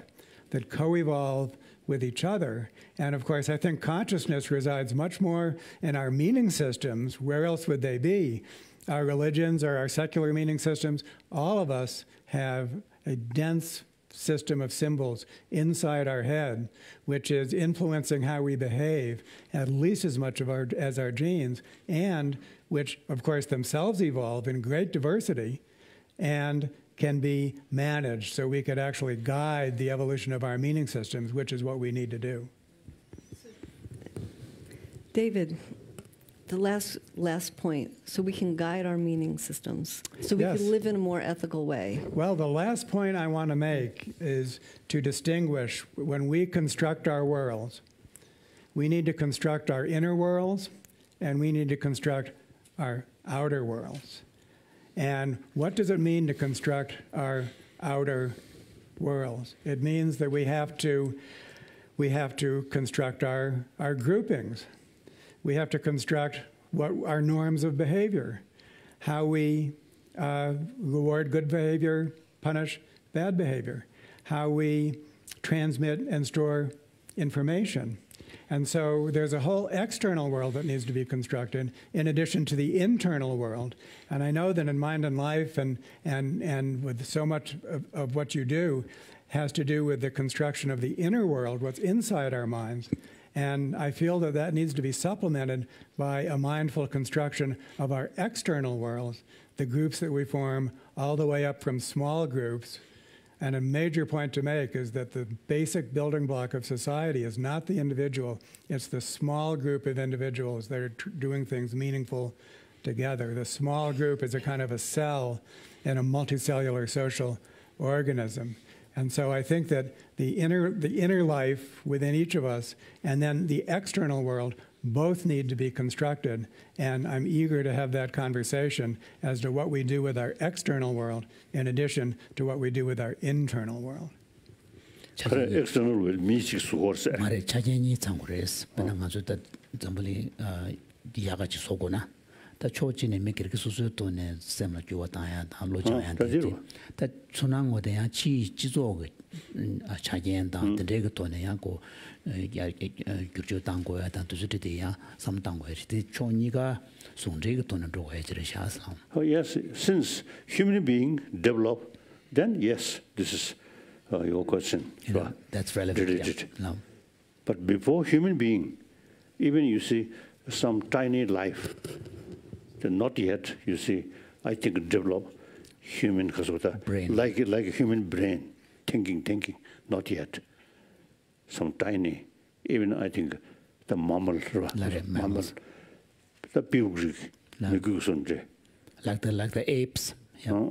that co-evolve with each other. And of course, I think consciousness resides much more in our meaning systems. Where else would they be? Our religions or our secular meaning systems, all of us have a dense system of symbols inside our head, which is influencing how we behave at least as much as our genes, and which, of course, themselves evolve in great diversity and can be managed so we could actually guide the evolution of our meaning systems, which is what we need to do. David, the last point, so we can guide our meaning systems, so we Yes. can live in a more ethical way. Well, the last point I want to make is to distinguish when we construct our worlds, we need to construct our inner worlds and we need to construct our outer worlds. And what does it mean to construct our outer worlds? It means that we have to we have to construct our groupings. We have to construct what our norms of behavior, how we reward good behavior, punish bad behavior, how we transmit and store information. And so there's a whole external world that needs to be constructed in addition to the internal world. And I know that in Mind and Life and with so much of what you do has to do with the construction of the inner world, what's inside our minds. And I feel that that needs to be supplemented by a mindful construction of our external worlds, the groups that we form all the way up from small groups. And a major point to make is that the basic building block of society is not the individual, it's the small group of individuals that are doing things meaningful together. The small group is a kind of a cell in a multicellular social organism. And so I think that the inner life within each of us and then the external world both need to be constructed. And I'm eager to have that conversation as to what we do with our external world in addition to what we do with our internal world. External world means 다 초진에 메기르게 수수도네 셈라 주와다야 담로자야 다 순항어대야 지지조가 차견다 데게 돈에 야고 규조 당고야 다 두즈데야 삼당고야 데 초니가 송제게 돈을 로해 지르샤서. Oh yes, since human being develop, then yes, this is your question. That's relevant. Yeah. No. But before human being, even you see some tiny life. Not yet, you see, I think develop human brain. Like a human brain, thinking, not yet. Some tiny, even I think the mammal, the pig, like the apes. Yeah.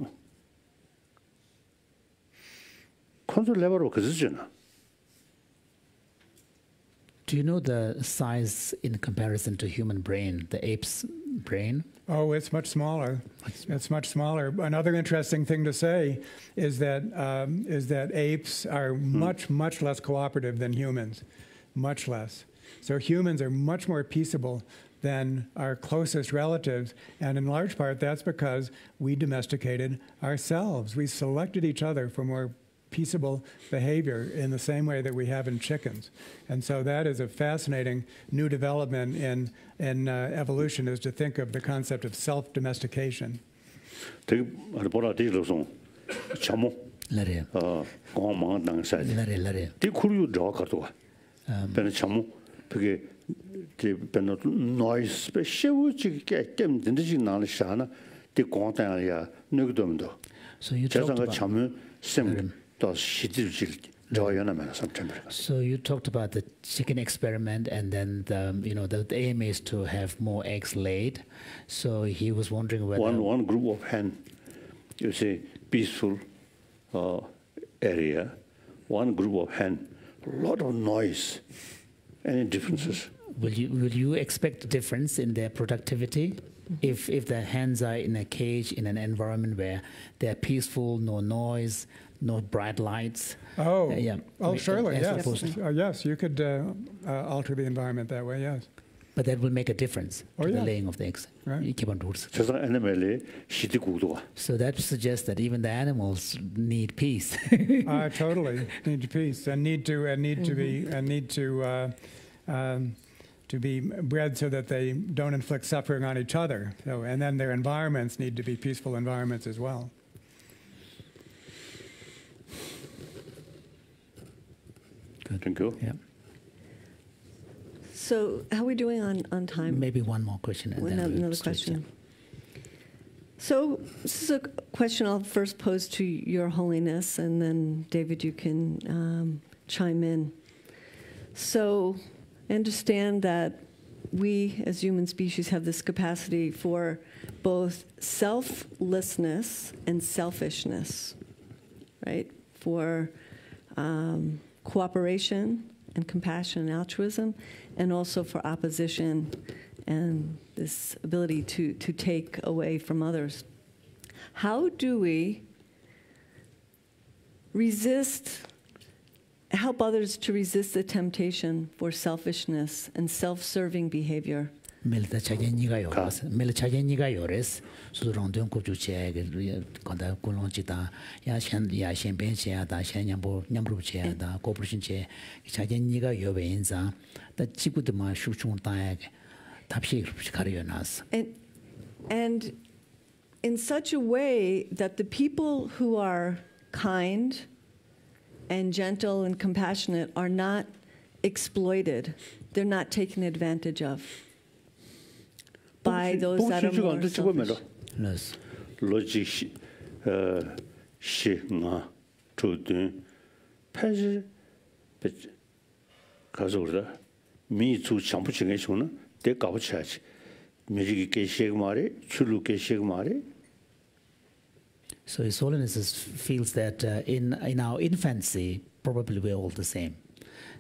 Do you know the size in comparison to human brain, the ape's brain? Oh, it's much smaller. It's much smaller. Another interesting thing to say is that apes are much less cooperative than humans, much less. So humans are much more peaceable than our closest relatives, and in large part that's because we domesticated ourselves. We selected each other for more peaceable behavior in the same way that we have in chickens. And so that is a fascinating new development in evolution, is to think of the concept of self-domestication. So you talked about So you talked about the chicken experiment, and then the aim is to have more eggs laid. So he was wondering whether one group of hen, you see, peaceful area. One group of hen, a lot of noise. Any differences? Will you expect a difference in their productivity? If the hens are in a cage in an environment where they're peaceful, no noise, no bright lights. Oh, yeah. Oh, surely, yes. Yes, you could alter the environment that way, yes. But that will make a difference to the laying of the eggs. Right. So that suggests that even the animals need peace. Totally need peace and need to be bred so that they don't inflict suffering on each other. So, and then their environments need to be peaceful environments as well. Good. Thank you. Yeah. So how are we doing on time? Maybe one more question. And another question. So this is a question I'll first pose to Your Holiness, and then David, you can chime in. So I understand that we as human species have this capacity for both selflessness and selfishness, right? For cooperation and compassion and altruism, and also for opposition and this ability to take away from others. How do we resist, help others to resist the temptation for selfishness and self-serving behavior. Melta chageniga yoras, mel chageniga yores, so rondon kujuche, conda kulonchita, Yashen Benchia, da Shan Yambru chair, da corporation chair, chageniga yovenza, the chikutuma shuchun tag, tapshi karionas. And in such a way that the people who are kind and gentle and compassionate are not exploited. They're not taken advantage of by those that are more selfish. Yes. Logic, she, to do, Paz, but Kazura, me to Champuchingation, they go church. Mijiki Shegmari, Chuluke Shegmari. So His Holiness feels that in our infancy, probably we're all the same.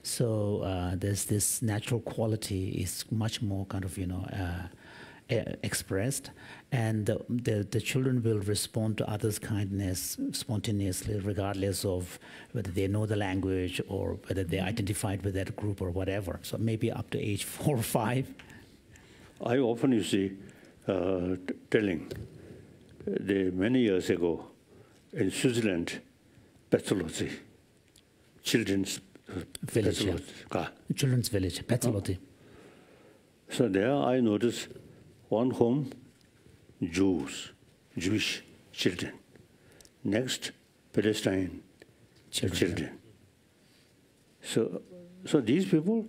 So there's this natural quality is much more kind of, expressed, and the children will respond to others' kindness spontaneously, regardless of whether they know the language or whether they're identified with that group or whatever. So maybe up to age 4 or 5. I often, you see, telling many years ago in Switzerland, pathology, children's village, children's village, pathology. So there I noticed one home, Jewish children. Next, Palestine children. So these people,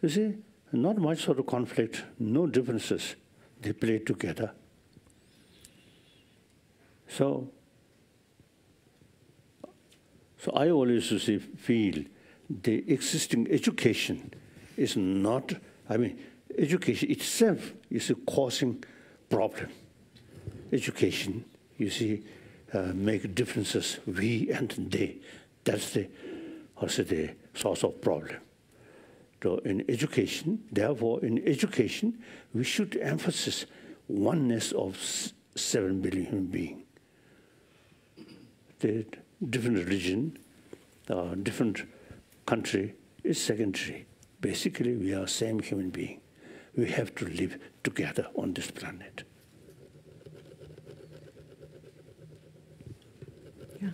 you see, not much sort of conflict, no differences. They play together. So I always feel the existing education is not, education itself is causing problem. Education, you see, make differences, we and they. That's the source of problem. So in education, therefore, we should emphasize oneness of 7 billion human beings. The different religion, different country is secondary. Basically, we are same human being. We have to live together on this planet. Yeah.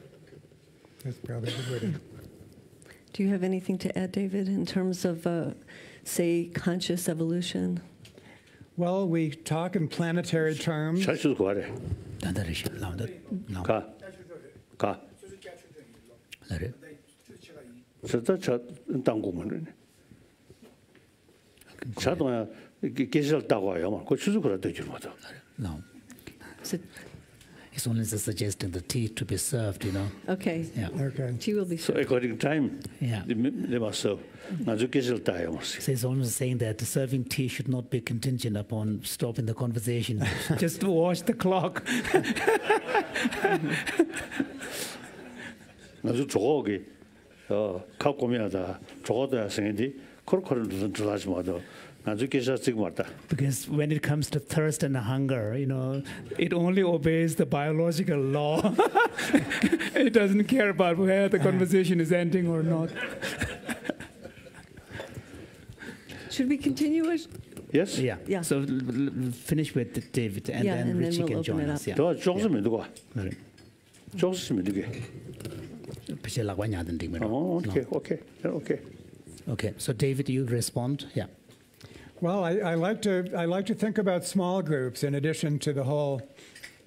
That's probably the good. Do you have anything to add, David, in terms of, say, conscious evolution? Well, we talk in planetary terms. No. It's only suggesting the tea to be served, Okay. Yeah. Okay. Tea will be So served. according to time, Yeah. they must serve. So it's almost saying that serving tea should not be contingent upon stopping the conversation. Just to watch the clock. Because when it comes to thirst and hunger, it only obeys the biological law. It doesn't care about where the conversation is ending or not. Should we continue it? Yes? Yeah. Yeah. So finish with David, and Yeah, then and then Richie we'll can open join it us. up. Okay. So David, you respond. Yeah. Well, I like to think about small groups in addition to the whole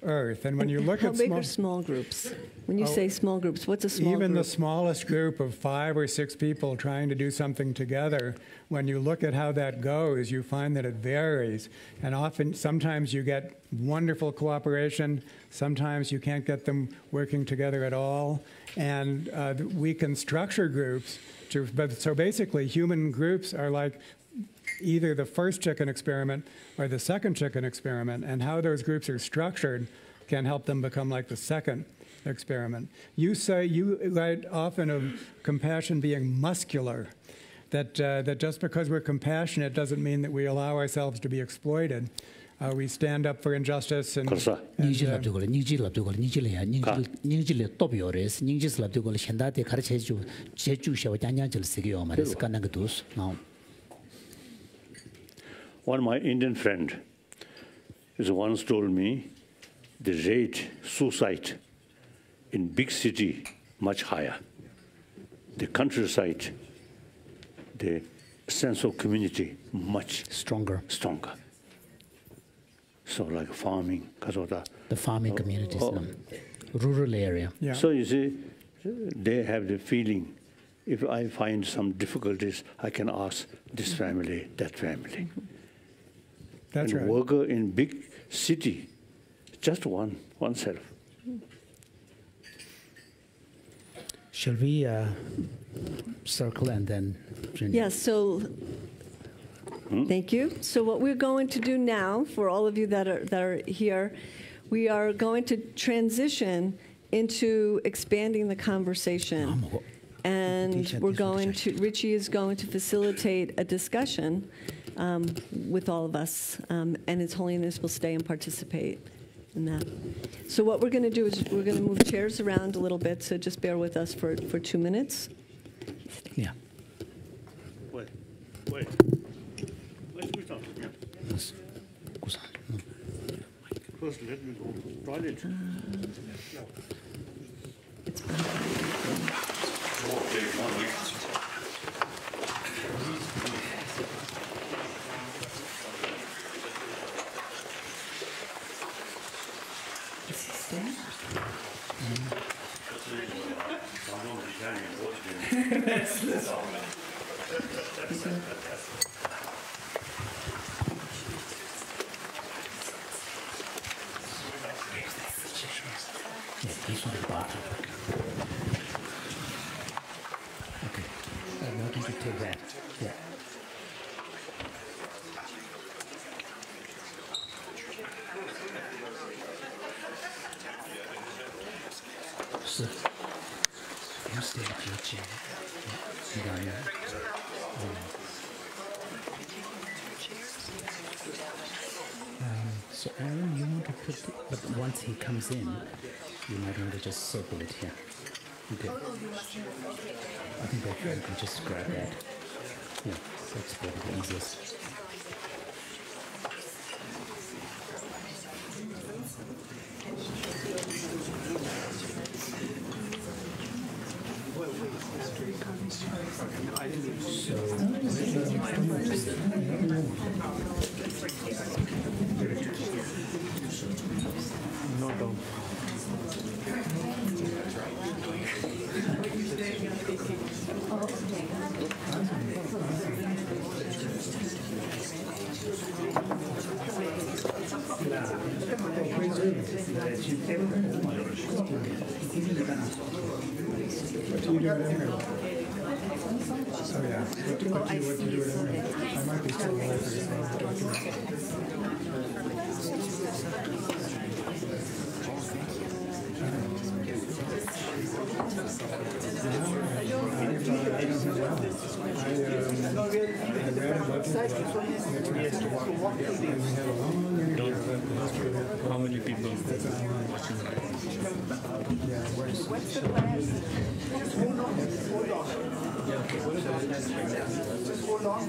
Earth. And when you look How at big are small groups? When you say small groups, what's a small even group? the smallest group of 5 or 6 people trying to do something together, when you look at how that goes, you find that it varies. And sometimes you get wonderful cooperation, sometimes you can't get them working together at all. And we can structure groups so basically human groups are like either the first chicken experiment or the second chicken experiment, and how those groups are structured can help them become like the second experiment. You write often of compassion being muscular, that just because we're compassionate doesn't mean that we allow ourselves to be exploited. We stand up for injustice and 닝지 랍두고 닝지 랍두고 닝지래야 닝지래 또비오레스 닝지 랍두고 현다데 가르쳐주 제주셔와 냥냥질 쓰기요 말스 간나그도스 now one of my Indian friend is once told me the rate suicide in big city much higher, the countryside the sense of community much stronger. So like farming, the farming communities, rural area. Yeah. So you see, they have the feeling, if I find some difficulties, I can ask this family, that family. That's and right. Worker in big city, just oneself. Shall we circle and then? Yes, so thank you. So what we're going to do now, for all of you that are here, we are going to transition into expanding the conversation. And Richie is going to facilitate a discussion with all of us, and His Holiness will stay and participate in that. So what we're going to do is we're going to move chairs around a little bit, so just bear with us for 2 minutes. Yeah. Wait. Let's do something. Yeah. Yes. First, let me go toilet. It's He's on the bottom. Okay. I'm not going to take that. Yeah. So, you stay at your chair. Yeah. So Aaron, you want to put it, but once he comes in, you might want to just circle it here. Okay. I think I can just grab that. Yeah, that's probably the easiest. How many people watching? What's the plan? Hold on.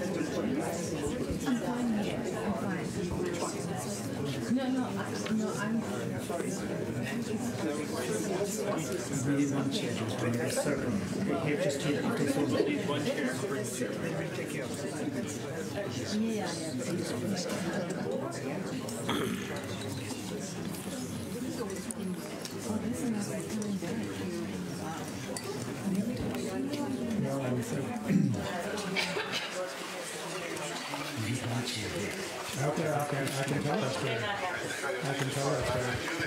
I'm sorry. We need one chair, just bring it a circle. Okay, here, just here, you take one. One chair, bring the chair. Take care of Okay, I can tell that's good. I can tell that's good.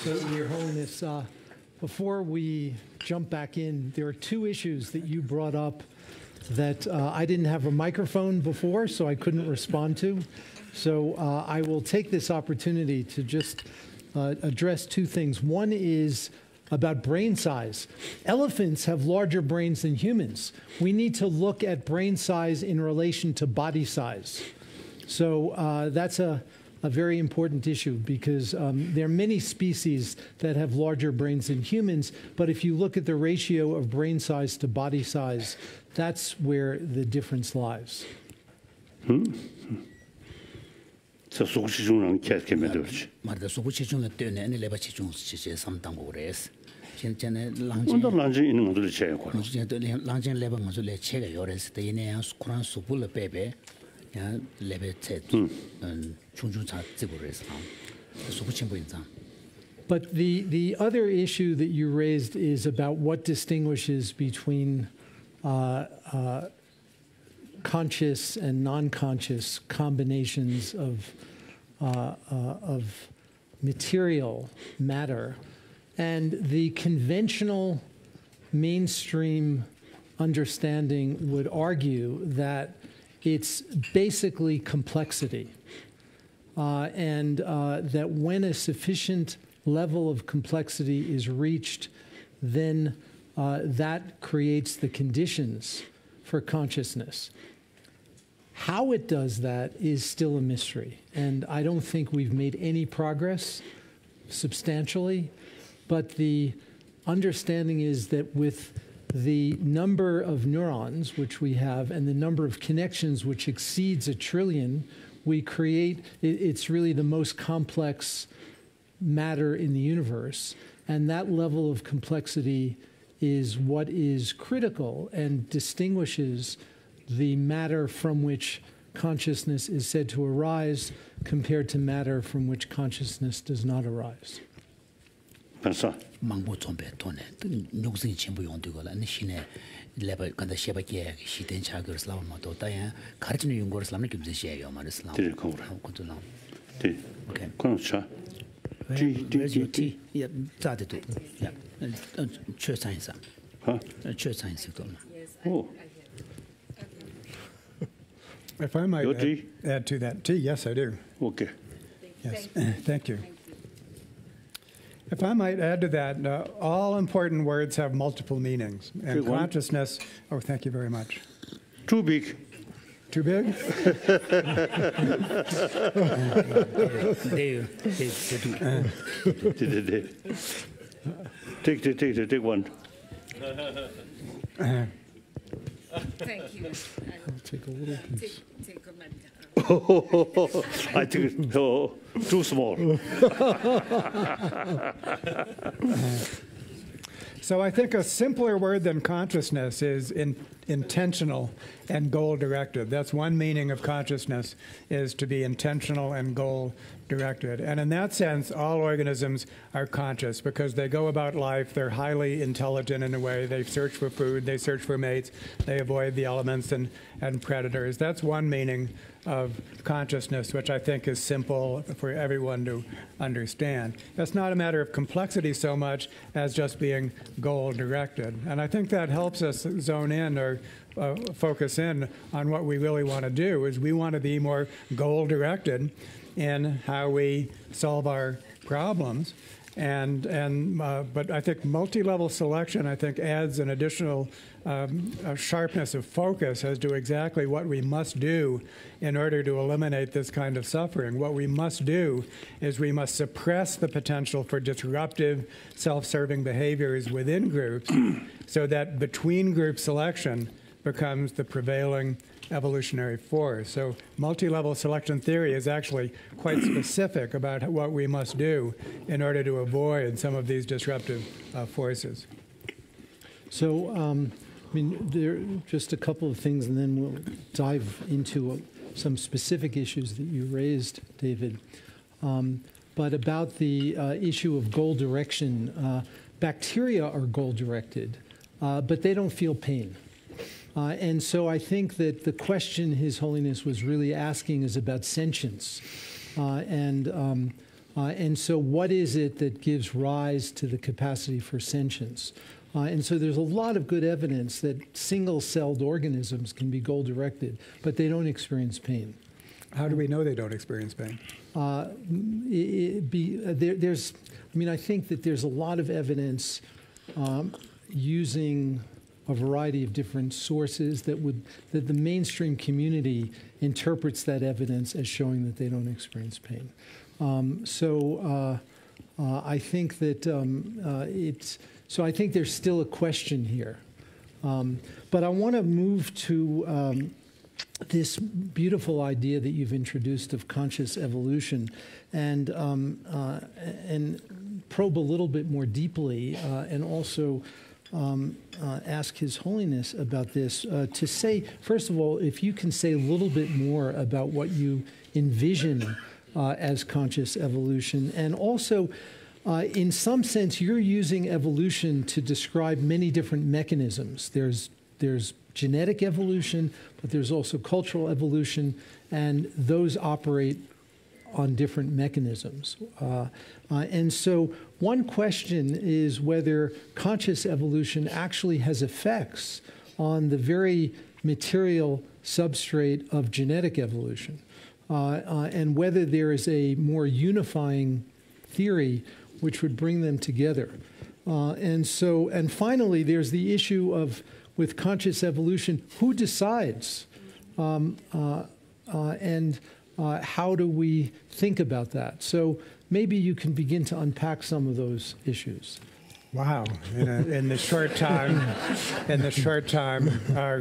So, Your Holiness, before we jump back in, there are two issues that you brought up that I didn't have a microphone before, so I couldn't respond to. So I will take this opportunity to just address two things. One is about brain size. Elephants have larger brains than humans. We need to look at brain size in relation to body size. So that's a very important issue because there are many species that have larger brains than humans, but if you look at the ratio of brain size to body size, that's where the difference lies. 저 속시중랑 계획하면 되지. 말다 소구치중에 때문에 아니 레바 치중 시제 삼당고 그래서 진짜네 온도 란지 있는 것들 제고. 진짜 랑진 레바 먼저 레 체가 요래서 때네 쿠란 수불 베베 야 레베 체 중중차 찍고 그래서 소구친 보인다. But the other issue that you raised is about what distinguishes between conscious and non-conscious combinations of material matter, and the conventional mainstream understanding would argue that it's basically complexity, and that when a sufficient level of complexity is reached, then that creates the conditions for consciousness. How it does that is still a mystery, and I don't think we've made any progress substantially, but the understanding is that with the number of neurons which we have and the number of connections which exceeds 1 trillion, we create, it's really the most complex matter in the universe, and that level of complexity is what is critical and distinguishes the matter from which consciousness is said to arise compared to matter from which consciousness does not arise. 반사. 망보 좀배 돈에 녹슨이 전부 용되고라 내신에 레벨 간다 셰바게 시된 차거를 슬라마도 다야 가르치는 연구를 슬라면 김제시에요 말을 네, 거구나. 그것도 네. 오케이. 그렇죠. 티 예, 자데도 야 최상이사 최상이사도 오. If I might Your tea? add to that. Tea, yes, I do. 오케이. Yes, thank you. If I might add to that, all important words have multiple meanings. And Good one. consciousness, oh, thank you very much. Too big. Too big? Take one. Thank you. I'll take a little piece. Take a minute. I think it's too small. So I think a simpler word than consciousness is intentional and goal-directed. That's one meaning of consciousness, is to be intentional and goal-directed. And in that sense, all organisms are conscious because they go about life, they're highly intelligent in a way, they search for food, they search for mates, they avoid the elements and predators. That's one meaning of consciousness, which I think is simple for everyone to understand. That's not a matter of complexity so much as just being goal-directed. And I think that helps us zone in or focus in on what we really want to do, is we want to be more goal-directed in how we solve our problems. But I think multi-level selection, I think, adds an additional sharpness of focus as to exactly what we must do in order to eliminate this kind of suffering. What we must do is we must suppress the potential for disruptive, self-serving behaviors within groups so that between-group selection becomes the prevailing evolutionary force. So multi-level selection theory is actually quite specific about what we must do in order to avoid some of these disruptive forces. So, I mean, there are just a couple of things, and then we'll dive into some specific issues that you raised, David. But about the issue of goal direction, bacteria are goal-directed, but they don't feel pain. And so I think that the question His Holiness was really asking is about sentience. And so what is it that gives rise to the capacity for sentience? And so there's a lot of good evidence that single-celled organisms can be goal-directed, but they don't experience pain. How do we know they don't experience pain? I think that there's a lot of evidence using a variety of different sources that the mainstream community interprets that evidence as showing that they don't experience pain. I think that I think there's still a question here. But I want to move to this beautiful idea that you've introduced of conscious evolution and probe a little bit more deeply and also ask His Holiness about this. To say, first of all, if you can say a little bit more about what you envision as conscious evolution, and also in some sense you're using evolution to describe many different mechanisms. There's genetic evolution, but there's also cultural evolution, and those operate on different mechanisms. And so one question is whether conscious evolution actually has effects on the very material substrate of genetic evolution, and whether there is a more unifying theory which would bring them together. And finally, there's the issue of, with conscious evolution, who decides? And how do we think about that? So maybe you can begin to unpack some of those issues. Wow! In the short time,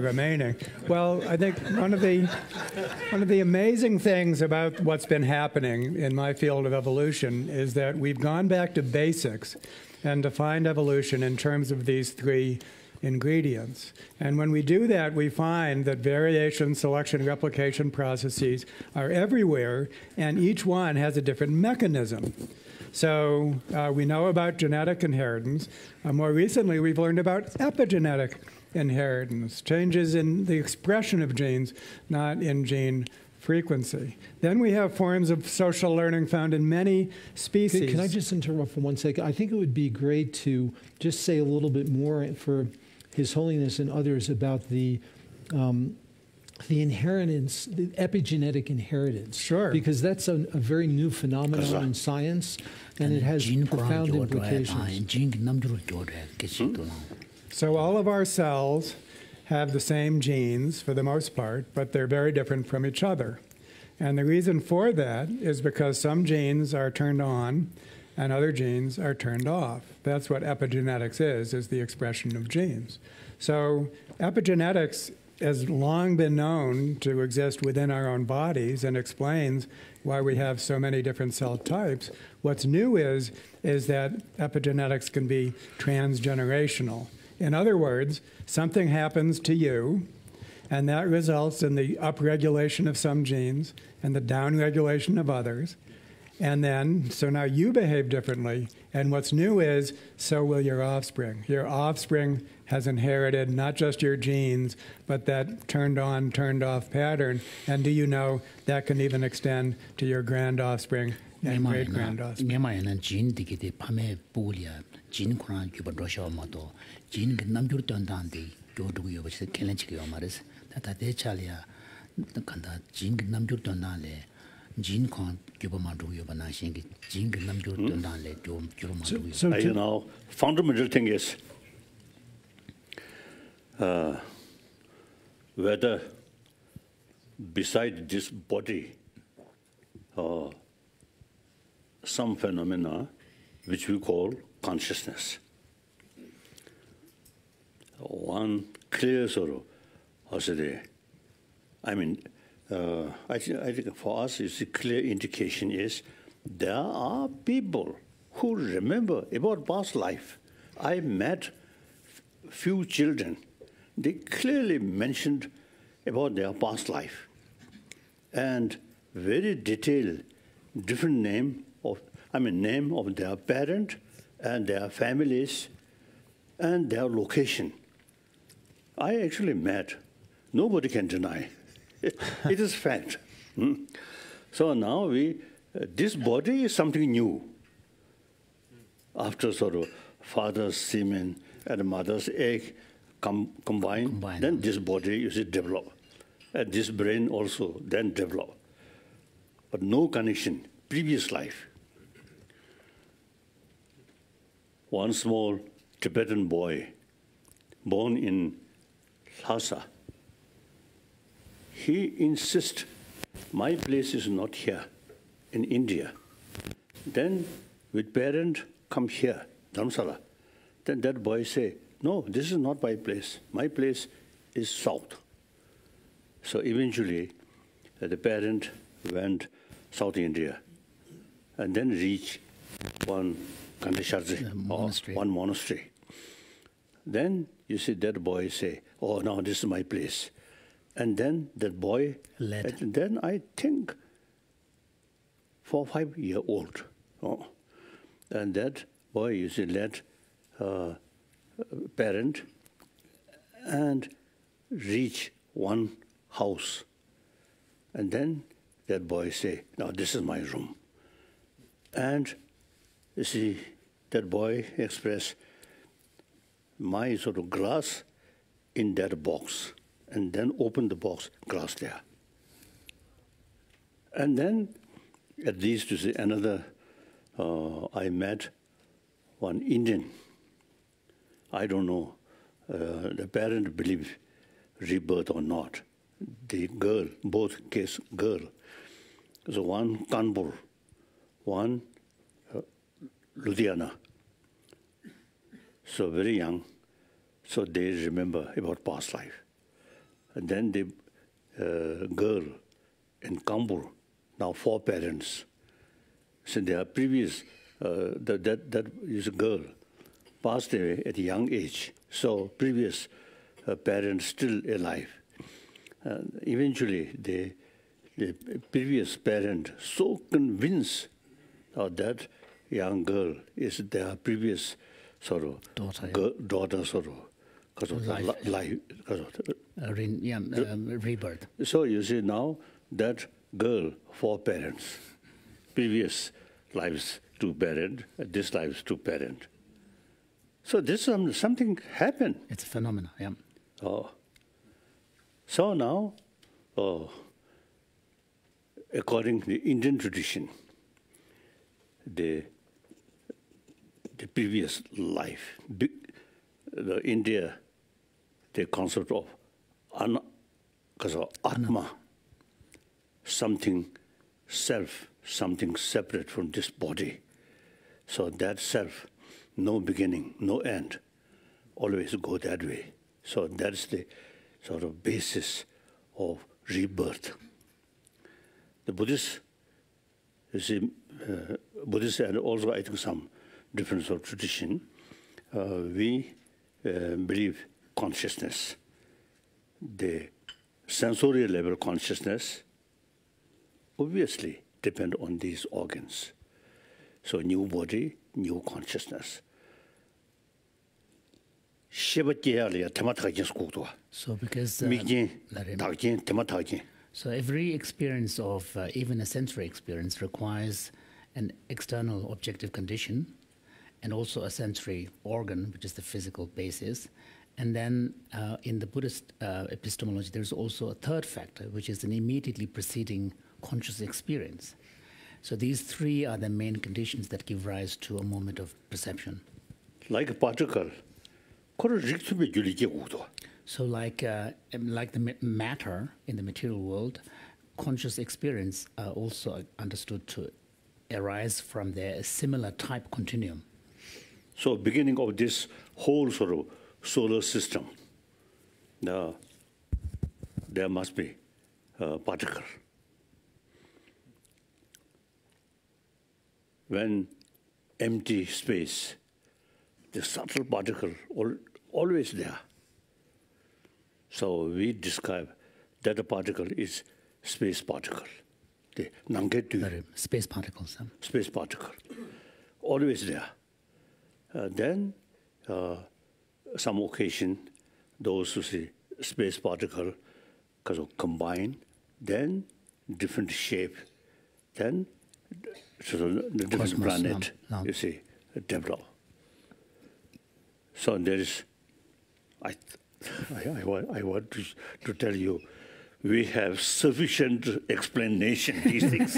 remaining. Well, I think one of the amazing things about what's been happening in my field of evolution is that we've gone back to basics and defined evolution in terms of these three ingredients. And when we do that, we find that variation, selection, replication processes are everywhere, and each one has a different mechanism. So we know about genetic inheritance. More recently, we've learned about epigenetic inheritance, changes in the expression of genes, not in gene frequency. Then we have forms of social learning found in many species. Can I just interrupt for 1 second? I think it would be great to just say a little bit more for His Holiness and others about the inheritance, the epigenetic inheritance. Sure. Because that's a very new phenomenon in science, and it has profound implications. So all of our cells have the same genes for the most part, but they're very different from each other. And the reason for that is because some genes are turned on and other genes are turned off. That's what epigenetics is the expression of genes. So epigenetics has long been known to exist within our own bodies and explains why we have so many different cell types. What's new is that epigenetics can be transgenerational. In other words, something happens to you, and that results in the upregulation of some genes and the downregulation of others. And then, so now you behave differently, and what's new is, so will your offspring. Your offspring has inherited not just your genes, but that turned on, turned off pattern. And do you know that can even extend to your grand offspring and great grand offspring? Fundamental thing is whether beside this body some phenomena which we call consciousness. One clear sort of, I think for us, it's a clear indication is there are people who remember about past life. I met few children. They clearly mentioned about their past life and very detailed, different name of their parent and their families and their location. I actually met. Nobody can deny. It is fact. So now we This body is something new. After sort of father's semen and mother's egg combine, then this body you see develop. And this brain also then develop. But no connection, previous life. One small Tibetan boy born in Lhasa, he insists, my place is not here, in India. Then with parent, come here, Dharamsala. Then that boy say, no, this is not my place. My place is south. So eventually, the parent went South India and then reached one monastery. One monastery. Then you see that boy say, oh, now this is my place. And then that boy, and then I think 4 or 5 years old. Oh, and that boy, you see, led parent and reach one house. And then that boy say, now this is my room. And you see, that boy expressed my sort of glass in that box. And then open the box, glass there. And then at least you see another, I met one Indian. I don't know, the parent believe rebirth or not. The girl, both case girl. So one Kanpur, one Ludhiana. So very young, so they remember about past life. And then the girl in Kanpur, now 4 parents. So their previous, that is a girl, passed away at a young age. So previous parents still alive. Eventually, the previous parent so convinced that young girl is their previous sort of daughter sort of, because of life. Rebirth. So you see now that girl, 4 parents, previous lives 2 parent, this lives 2 parent. So this something happened. It's a phenomenon, yeah. Oh. So now, according to the Indian tradition, the previous life, the India, the concept of Atma, something self, something separate from this body. So that self, no beginning, no end, always go that way. So that's the sort of basis of rebirth. The Buddhists, you see, Buddhists and also I think some different sort of tradition, we believe consciousness, the sensorial level consciousness, obviously depend on these organs. So new body, new consciousness. So because so every experience of even a sensory experience requires an external objective condition and also a sensory organ, which is the physical basis. And then in the Buddhist epistemology, there's also a third factor, which is an immediately preceding conscious experience. So these 3 are the main conditions that give rise to a moment of perception. Like a particle. So like the matter in the material world, conscious experience are also understood to arise from a similar type continuum. So beginning of this whole sort of solar system, there must be a particle. When empty space, the subtle particle always there. So we describe that a particle is space particle. The space particles. Space particle, always there. Then some occasion, those who see space particle because of combine, then different shape, then so the different Cosmos, planet, you see, develop. So there is, I want to tell you, we have sufficient explanation these things.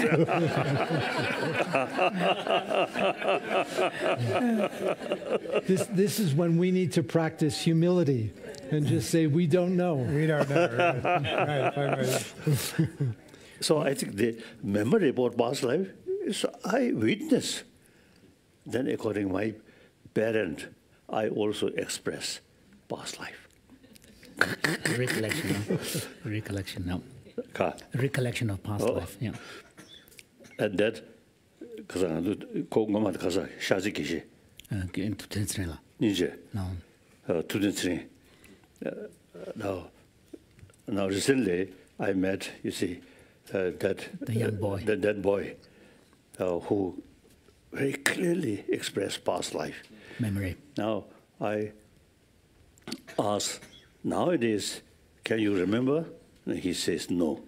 This is when we need to practice humility and just say, we don't know. We don't know. Right. So I think the memory about past life is eyewitness. Then according to my parent, I also express past life. Recollection, no. Ka. Recollection of past life, yeah. And that, because I go ngoma kaza shaji kishi. To Tensrela. Ninja. No. To the now recently I met, you see, that the young boy, that boy, who very clearly expressed past life memory. Now I ask, nowadays, can you remember? And he says no.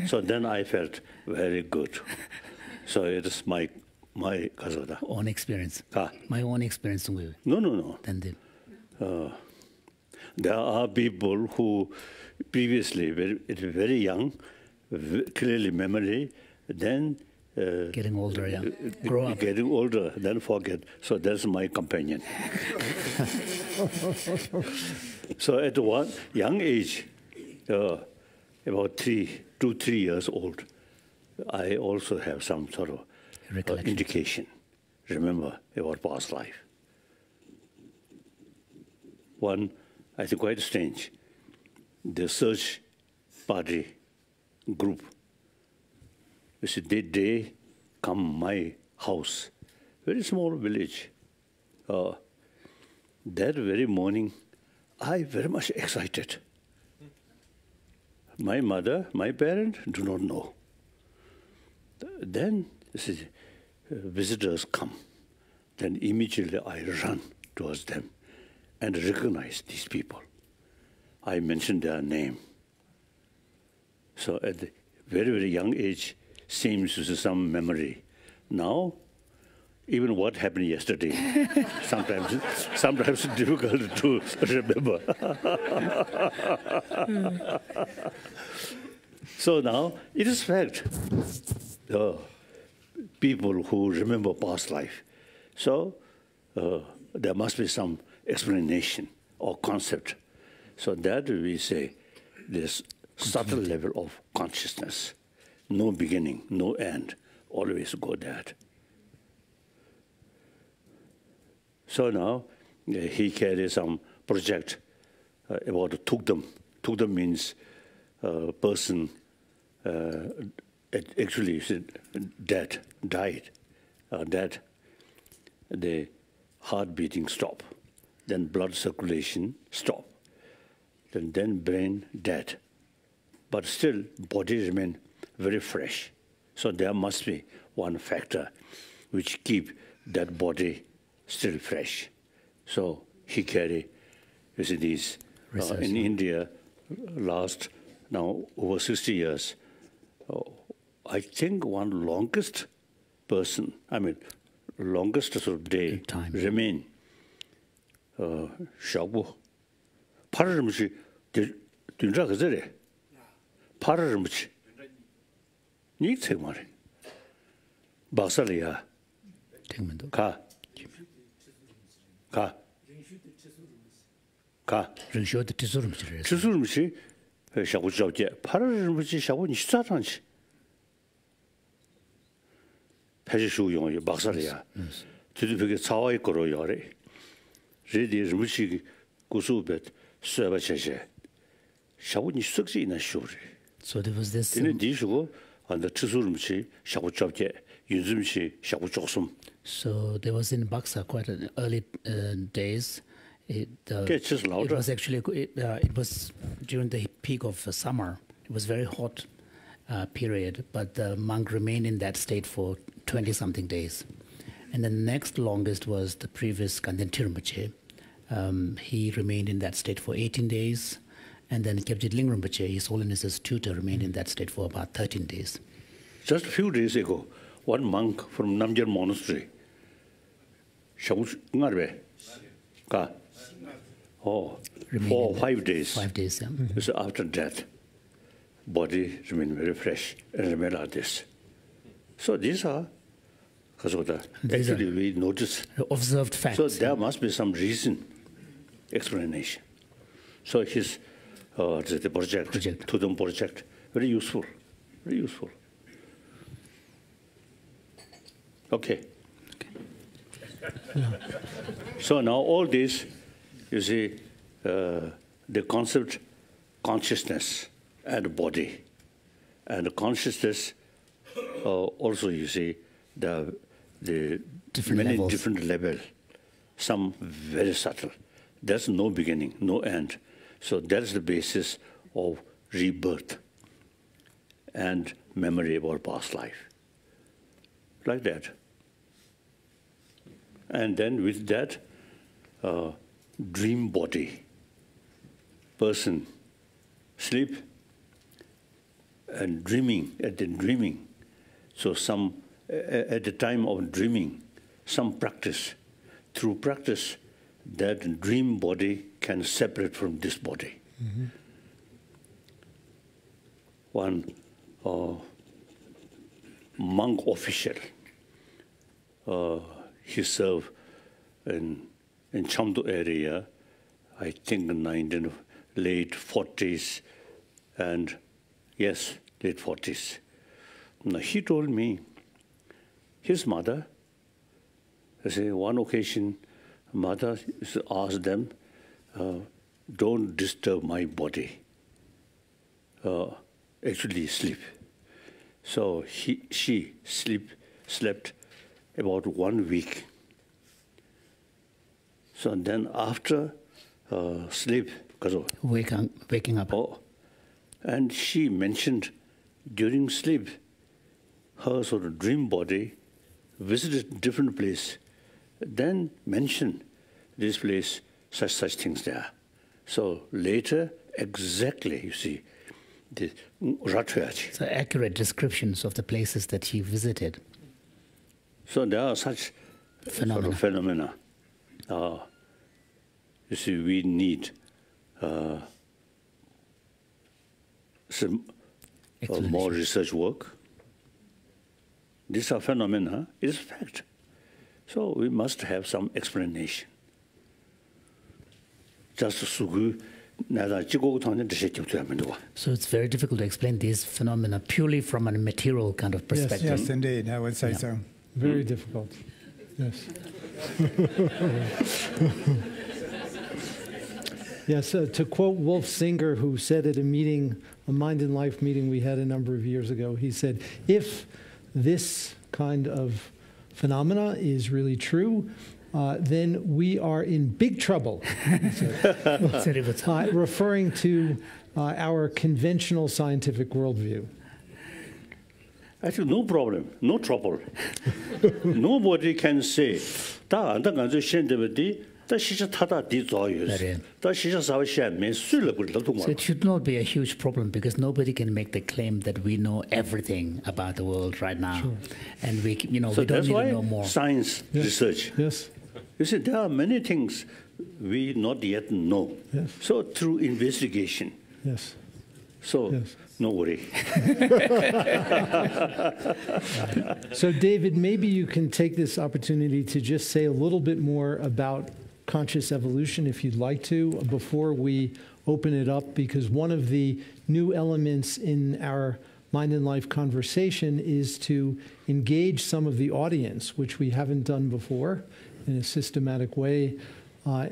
So then I felt very good. So it is my own experience. Ah. My own experience with. No. Then there are people who previously very young, clearly memory, then getting older, yeah. Grow up. Getting older, then forget. So that's my companion. So at one young age, about 2 to 3 years old, I also have some sort of indication, remember about past life. One, I think quite strange, the search party group, you see, they come my house, very small village. That very morning, I very much excited. My mother, my parent, do not know. Then, you see, visitors come. Then immediately I run towards them and recognize these people. I mention their name. So at the very, very young age, seems to some memory. Now, even what happened yesterday, sometimes difficult to remember. So now, it is fact, people who remember past life. So there must be some explanation or concept. So that we say this subtle level of consciousness, no beginning, no end, always go that. So now he carries some project about Tukdam. Tukdam means person actually died, that the heart beating stop, then blood circulation stop, then brain dead, but still body remain very fresh. So there must be one factor which keep that body still fresh. So he carry, you see, these in India, last now over 60 years. I think one longest person, longest sort of day time remain. Shabu, Paramchi, Dundrakazere, Paramchi, Nixemari, Basalia, Ka. Ringsho the Tizurum. Tisurumchi, Shabu Jobje, Paramchi, Shabu Nistatanchi. Peshu Yon, Basalia, to the big Sawai Koroyore. Ready Rimuchi Gusubet, Servache. Shabu Nistuxi in a shore. So there was this. In a disho on the Tisurumchi, Shabu Jobje, Yuzumchi, Shabu Josum. So there was in Baksa quite an early days. It was actually it was during the peak of summer. It was very hot period, but the monk remained in that state for 20-something days. And the next longest was the previous Kanten Rinpoche. He remained in that state for 18 days, and then Kyabjit Ling Rinpoche, His Holiness's tutor, remained in that state for about 13 days. Just a few days ago, one monk from Namgyal Monastery. Oh, 4 or 5 days. 5 days, yeah. So after death, body remain very fresh and remain like this. So these are, actually we notice. Observed facts. So there must be some reason, explanation. So his the project, Tudum project, very useful, very useful. Okay. So now all this, you see, the concept, consciousness and body, and consciousness also you see the many levels. different levels, some very subtle. There's no beginning, no end. So that's the basis of rebirth and memory about past life, like that. And then with that, dream body, person, sleep, and dreaming, So some, at the time of dreaming, some practice. Through practice, that dream body can separate from this body. Mm-hmm. One monk official, he served in Chamdo area, I think in late 40s, and yes, late 40s. Now, he told me his mother, one occasion, mother asked them, don't disturb my body, actually sleep. So she slept about 1 week. So then after sleep, waking up. Oh, and she mentioned during sleep, her sort of dream body visited different place, then mentioned this place, such things there. So later, exactly, you see, the So accurate descriptions of the places that he visited. So there are such phenomena. You see, we need some more research work. These are phenomena, it is fact. So we must have some explanation. Just so it's very difficult to explain these phenomena purely from a material kind of perspective. Yes, indeed, I would say so. Very difficult. Yes. Yes, to quote Wolf Singer, who said at a meeting, a Mind and Life meeting we had a number of years ago, he said, if this kind of phenomena is really true, then we are in big trouble. Referring to our conventional scientific worldview. Actually, no problem, no trouble. Nobody can say, so it should not be a huge problem because nobody can make the claim that we know everything about the world right now. Sure. And we don't need to know more. Science research. Yes. You see, there are many things we not yet know. Yes. So through investigation. Yes. So yes. No worry. So David, maybe you can take this opportunity to just say a little bit more about conscious evolution, if you'd like to, before we open it up, because one of the new elements in our Mind and Life conversation is to engage some of the audience, which we haven't done before in a systematic way. But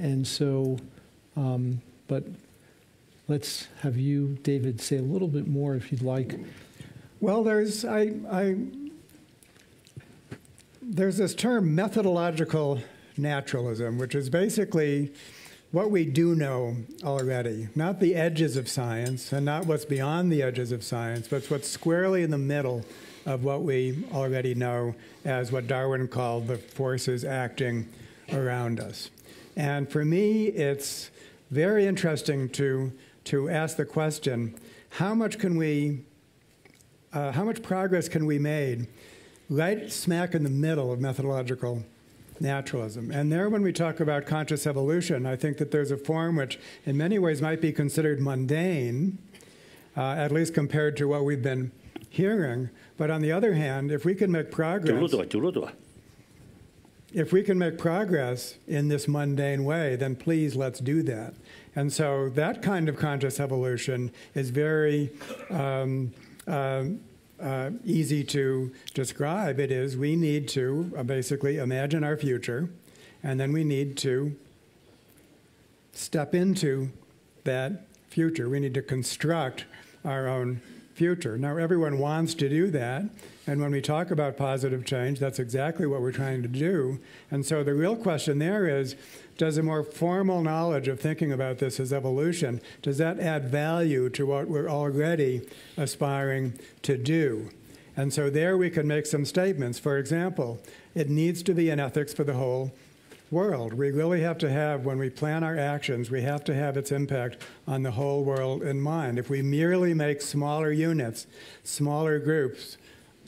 let's have you, David, say a little bit more, if you'd like. Well, there's this term, methodological naturalism, which is basically what we do know already, not the edges of science and not what's beyond the edges of science, but what's squarely in the middle of what we already know as what Darwin called the forces acting around us. And for me, it's very interesting to ask the question, how much progress can we make right smack in the middle of methodological naturalism. And there, when we talk about conscious evolution, I think that there's a form which in many ways might be considered mundane, at least compared to what we've been hearing. But on the other hand, if we can make progress, in this mundane way, then please let's do that. And so that kind of conscious evolution is very easy to describe. It is we need to basically imagine our future, and then we need to step into that future. We need to construct our own future. Now, everyone wants to do that, and when we talk about positive change, that's exactly what we're trying to do. And so the real question there is, does a more formal knowledge of thinking about this as evolution, does that add value to what we're already aspiring to do? And so there we can make some statements. For example, it needs to be an ethics for the whole world. We really have to have, when we plan our actions, we have to have its impact on the whole world in mind. If we merely make smaller units, smaller groups,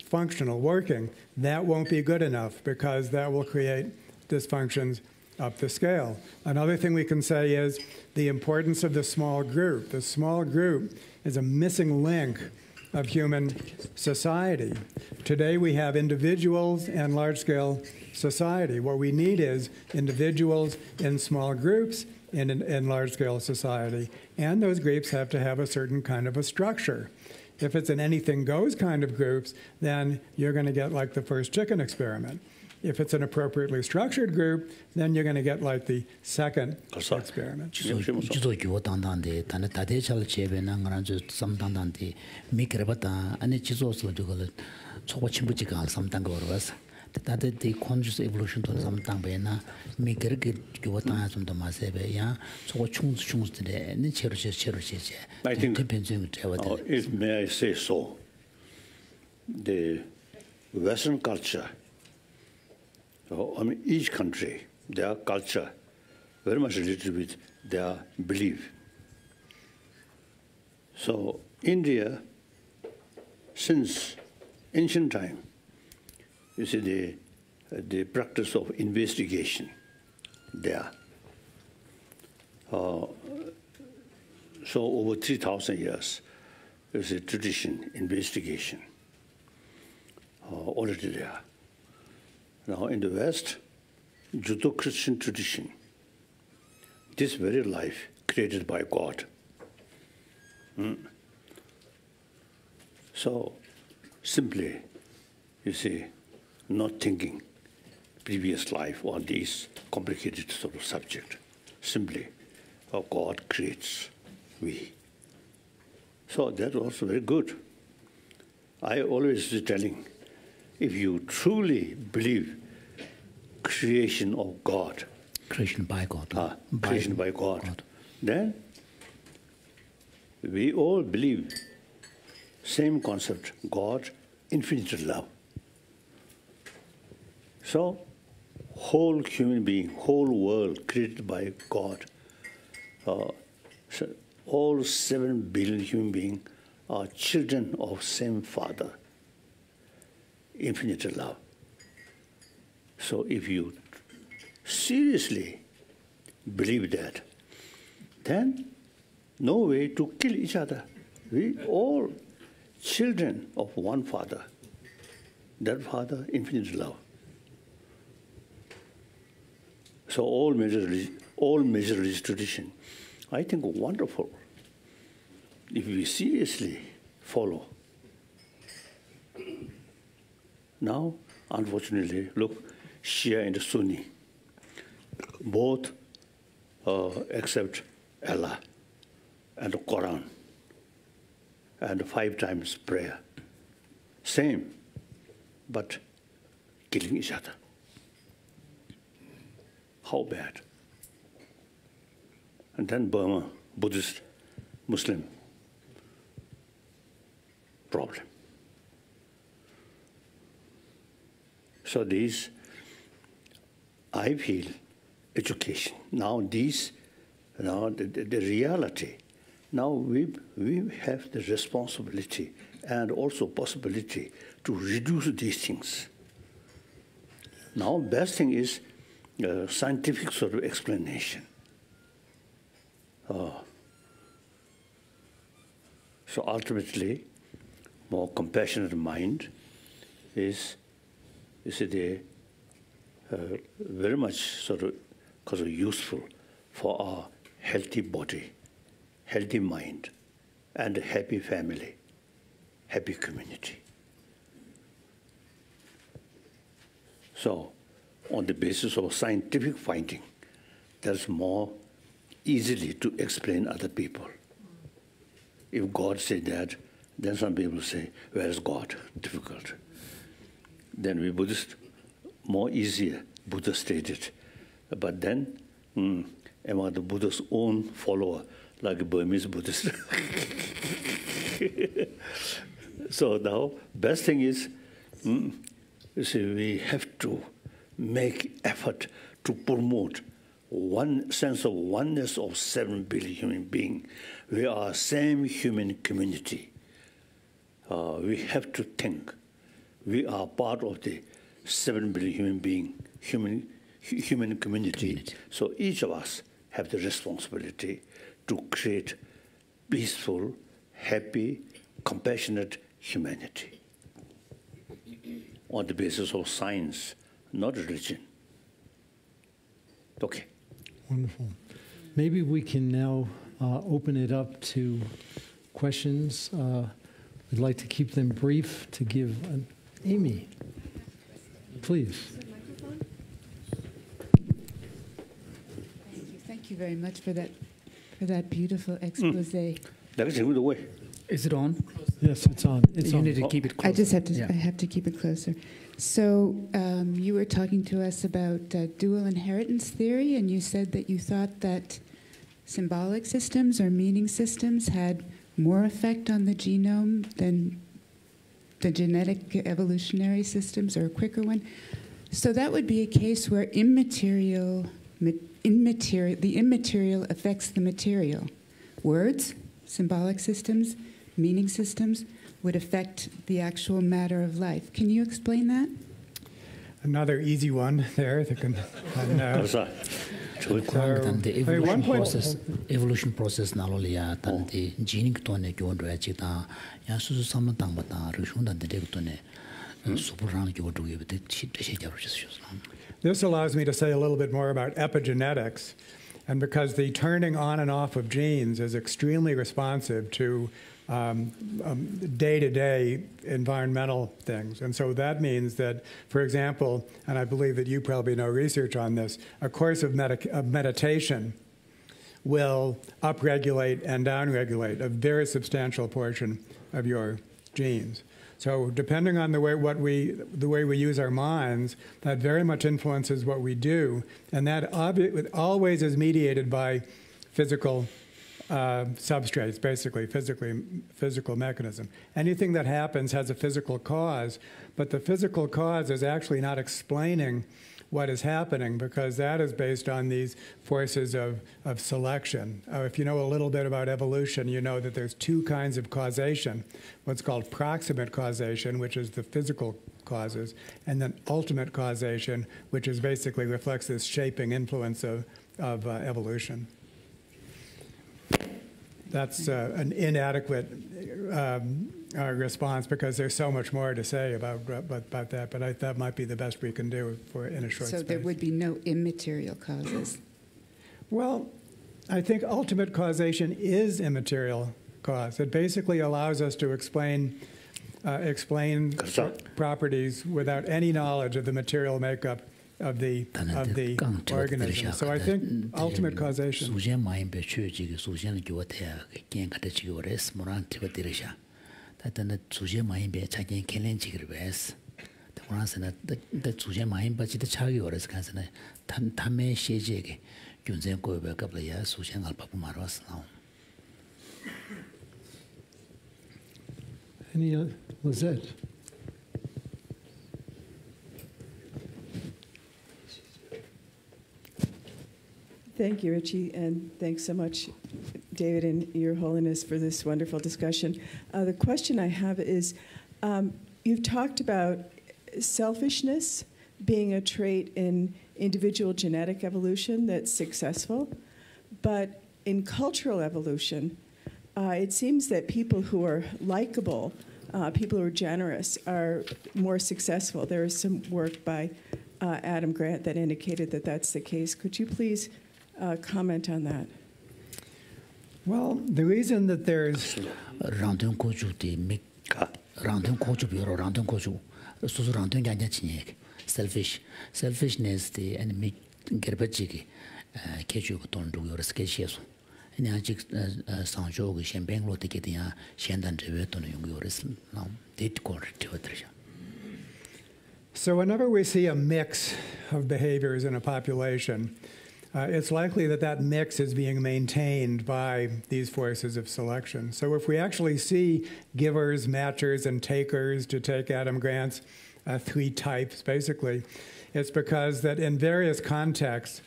functional, working, that won't be good enough because that will create dysfunctions up the scale. Another thing we can say is the importance of the small group. The small group is a missing link of human society. Today we have individuals and large-scale society. What we need is individuals in small groups in large-scale society, and those groups have to have a certain kind of a structure. If it's an anything-goes kind of groups, then you're going to get like the first chicken experiment. If it's an appropriately structured group, then you're going to get like the second experiment. 지도 교호 단단데 단에 다대절 제베나 그런 저 삼단단데 미크레바다 아니 지도서 저걸 초고 침부지가 삼단 거 버려서 다데 디 conscious evolution 돈 삼단베나 미크레게 교호 단아 좀더 마세베야 초고 충수데 네 체로체 I think if may I say so, the Western culture, I mean, each country, their culture, very much related with their belief. So, India, since ancient time, you see the practice of investigation there. So, over 3,000 years, there's a tradition, investigation, already there. Now, in the West, Judeo-Christian tradition, this very life created by God. So, simply, you see, not thinking previous life or these complicated sort of subject. Simply, how God creates we. So that was also very good. I always was telling, if you truly believe creation of God, creation by God, creation by God, then we all believe same concept, God, infinite love. So, whole human being, whole world created by God, so all 7 billion human beings are children of same Father, infinite love. So if you seriously believe that, then no way to kill each other. We all children of one Father, that Father, infinite love. So all major religious tradition, I think wonderful if we seriously follow. Now, unfortunately, look, Shia and Sunni, both accept Allah and the Quran and 5 times prayer. Same, but killing each other. How bad? And then Burma, Buddhist, Muslim problem. So these, I feel, education. Now these, now the reality. Now we have the responsibility and also possibility to reduce these things. Now, best thing is scientific sort of explanation. So ultimately, more compassionate mind is very much sort of useful for our healthy body, healthy mind, and a happy family, happy community. So, on the basis of scientific finding, there's more easily to explain other people. If God said that, then some people say, where is God? Difficult. Then we Buddhists, more easier, Buddha stated. But then, among the Buddha's own follower, like Burmese Buddhists. So now, best thing is, you see, we have to make effort to promote one sense of oneness of 7 billion human beings. We are same human community. We have to think we are part of the 7 billion human being, human community. So each of us have the responsibility to create peaceful, happy, compassionate humanity on the basis of science, not religion. Okay. Wonderful. Maybe we can now open it up to questions. We'd like to keep them brief to give Amy, please. Thank you very much for that beautiful expose. Is it on? Yes, it's on. It's You on. need to keep it close. I have to keep it closer. So you were talking to us about dual inheritance theory, and you said that you thought that symbolic systems or meaning systems had more effect on the genome than the genetic evolutionary systems, or a quicker one. So that would be a case where the immaterial affects the material. Words, symbolic systems, meaning systems would affect the actual matter of life. Can you explain that? Another easy one there. evolution process nalolia tan the gene to ne gyon ro chi ta ya su su sam tang ba ta ru shung dan de to ne super rang gyo do ye de chi de she ja ro chi. This allows me to say a little bit more about epigenetics. And because the turning on and off of genes is extremely responsive to day-to-day environmental things. And so that means that, for example, and I believe that you probably know research on this, a course of meditation will upregulate and downregulate a very substantial portion of your genes. So depending on the way we use our minds, that very much influences what we do, and that always is mediated by physical substrates, basically physical mechanism. Anything that happens has a physical cause, but the physical cause is actually not explaining what is happening, because that is based on these forces of selection. If you know a little bit about evolution, you know that there's two kinds of causation. What's called proximate causation, which is the physical causes, and then ultimate causation, which is basically reflects this shaping influence of evolution. That's an inadequate response, because there's so much more to say about that, but that might be the best we can do in a short space. So there would be no immaterial causes? Well, I think ultimate causation is immaterial cause. It basically allows us to explain properties without any knowledge of the material makeup of the organism. So I think ultimate causation. Any Lizette? Thank you, Richie, and thanks so much, David and Your Holiness, for this wonderful discussion. The question I have is, you've talked about selfishness being a trait in individual genetic evolution that's successful, but in cultural evolution, it seems that people who are likable, people who are generous, are more successful. There is some work by Adam Grant that indicated that that's the case. Could you please comment on that? Well, the reason that there's selfishness the enemy gerbachiki keju ton do your sketches and ajik sanjo ge champagne lo de dia shendan de ton yoris now date correct. So whenever we see a mix of behaviors in a population, it's likely that that mix is being maintained by these forces of selection. So if we actually see givers, matchers, and takers, to take Adam Grant's 3 types, basically, it's because that in various contexts,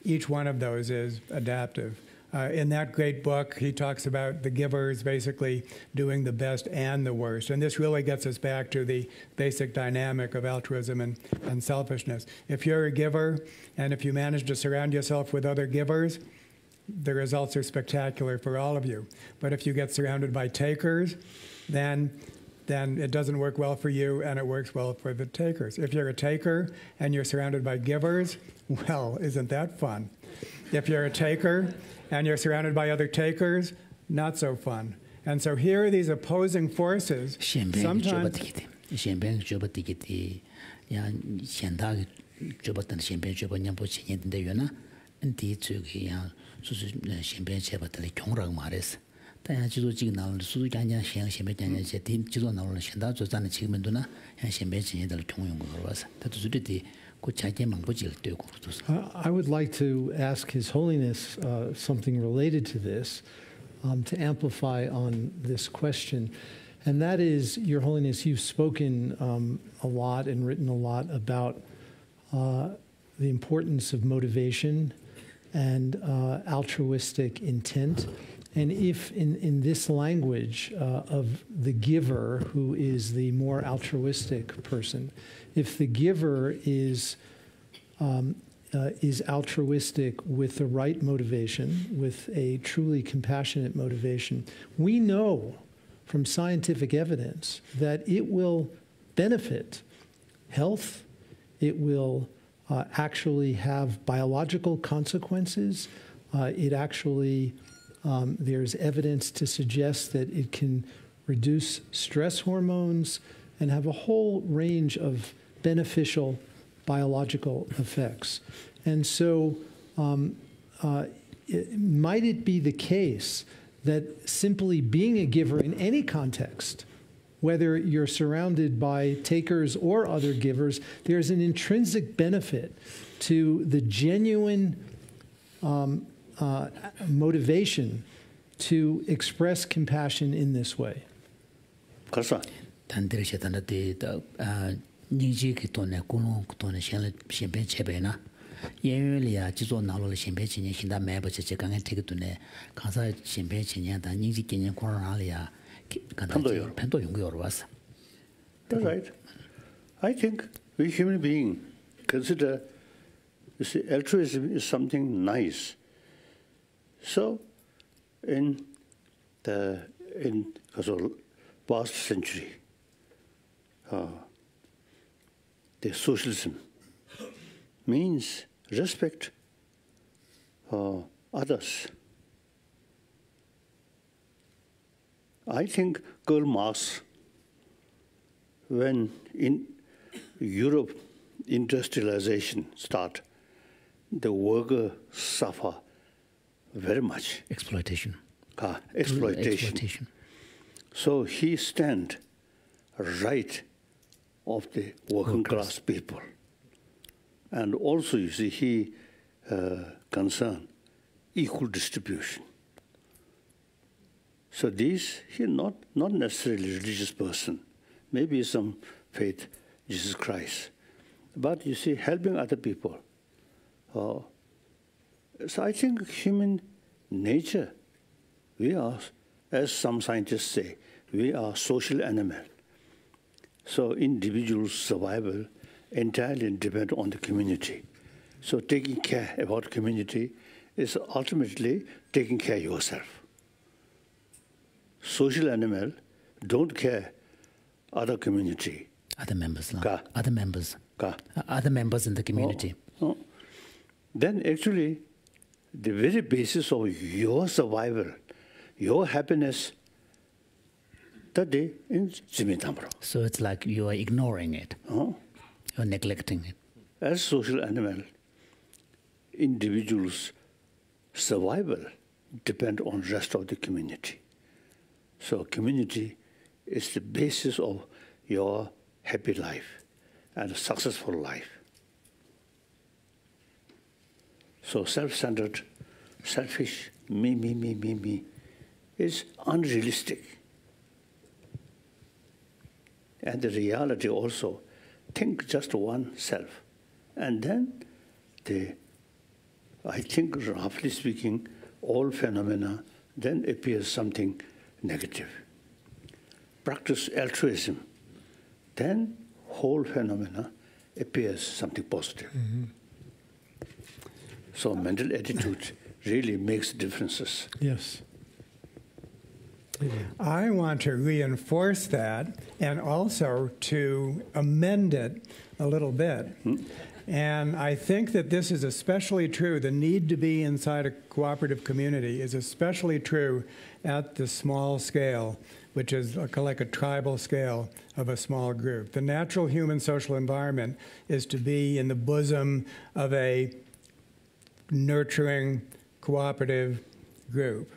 each one of those is adaptive. In that great book, he talks about the givers basically doing the best and the worst. And this really gets us back to the basic dynamic of altruism and selfishness. If you're a giver, and if you manage to surround yourself with other givers, the results are spectacular for all of you. But if you get surrounded by takers, then it doesn't work well for you, and it works well for the takers. If you're a taker and you're surrounded by givers, well, isn't that fun? If you're a taker and you're surrounded by other takers, not so fun. And so here are these opposing forces. Sometimes I would like to ask His Holiness something related to this, to amplify on this question. And that is, Your Holiness, you've spoken a lot and written a lot about the importance of motivation and altruistic intent. And if in this language of the giver, who is the more altruistic person, if the giver is altruistic with the right motivation, with a truly compassionate motivation, we know from scientific evidence that it will benefit health, it will actually have biological consequences, it actually there's evidence to suggest that it can reduce stress hormones and have a whole range of beneficial biological effects. And so might it be the case that simply being a giver in any context, whether you're surrounded by takers or other givers, there's an intrinsic benefit to the genuine motivation to express compassion in this way? That's right. I think we human beings consider altruism is something nice. So, in the past century, the socialism means respect others. I think Karl Marx, when in Europe industrialization started, the worker suffer very much. Exploitation. Exploitation. So he stand right of the working class people. And also, you see, he concern equal distribution. So these, he not necessarily a religious person, maybe some faith, Jesus Christ. But you see, helping other people. So I think human nature, we are, as some scientists say, we are social animal. So individual survival entirely depends on the community. So taking care about community is ultimately taking care of yourself. Social animal don't care other community. Other members. Ka. Other members. Ka. Other members in the community. Then actually, the very basis of your survival, your happiness, that day in Jimitambro. So it's like you are ignoring it. You're neglecting it. As social animal, individuals' survival depend on rest of the community. So community is the basis of your happy life and successful life. So self-centered, selfish, me, is unrealistic. And the reality also, think just one self. And then I think roughly speaking, all phenomena then appears something negative. Practice altruism, then whole phenomena appears something positive. So mental attitude really makes differences. Yes. I want to reinforce that and also to amend it a little bit. And I think that this is especially true, the need to be inside a cooperative community is especially true at the small scale, which is like a tribal scale of a small group. The natural human social environment is to be in the bosom of a nurturing, cooperative group.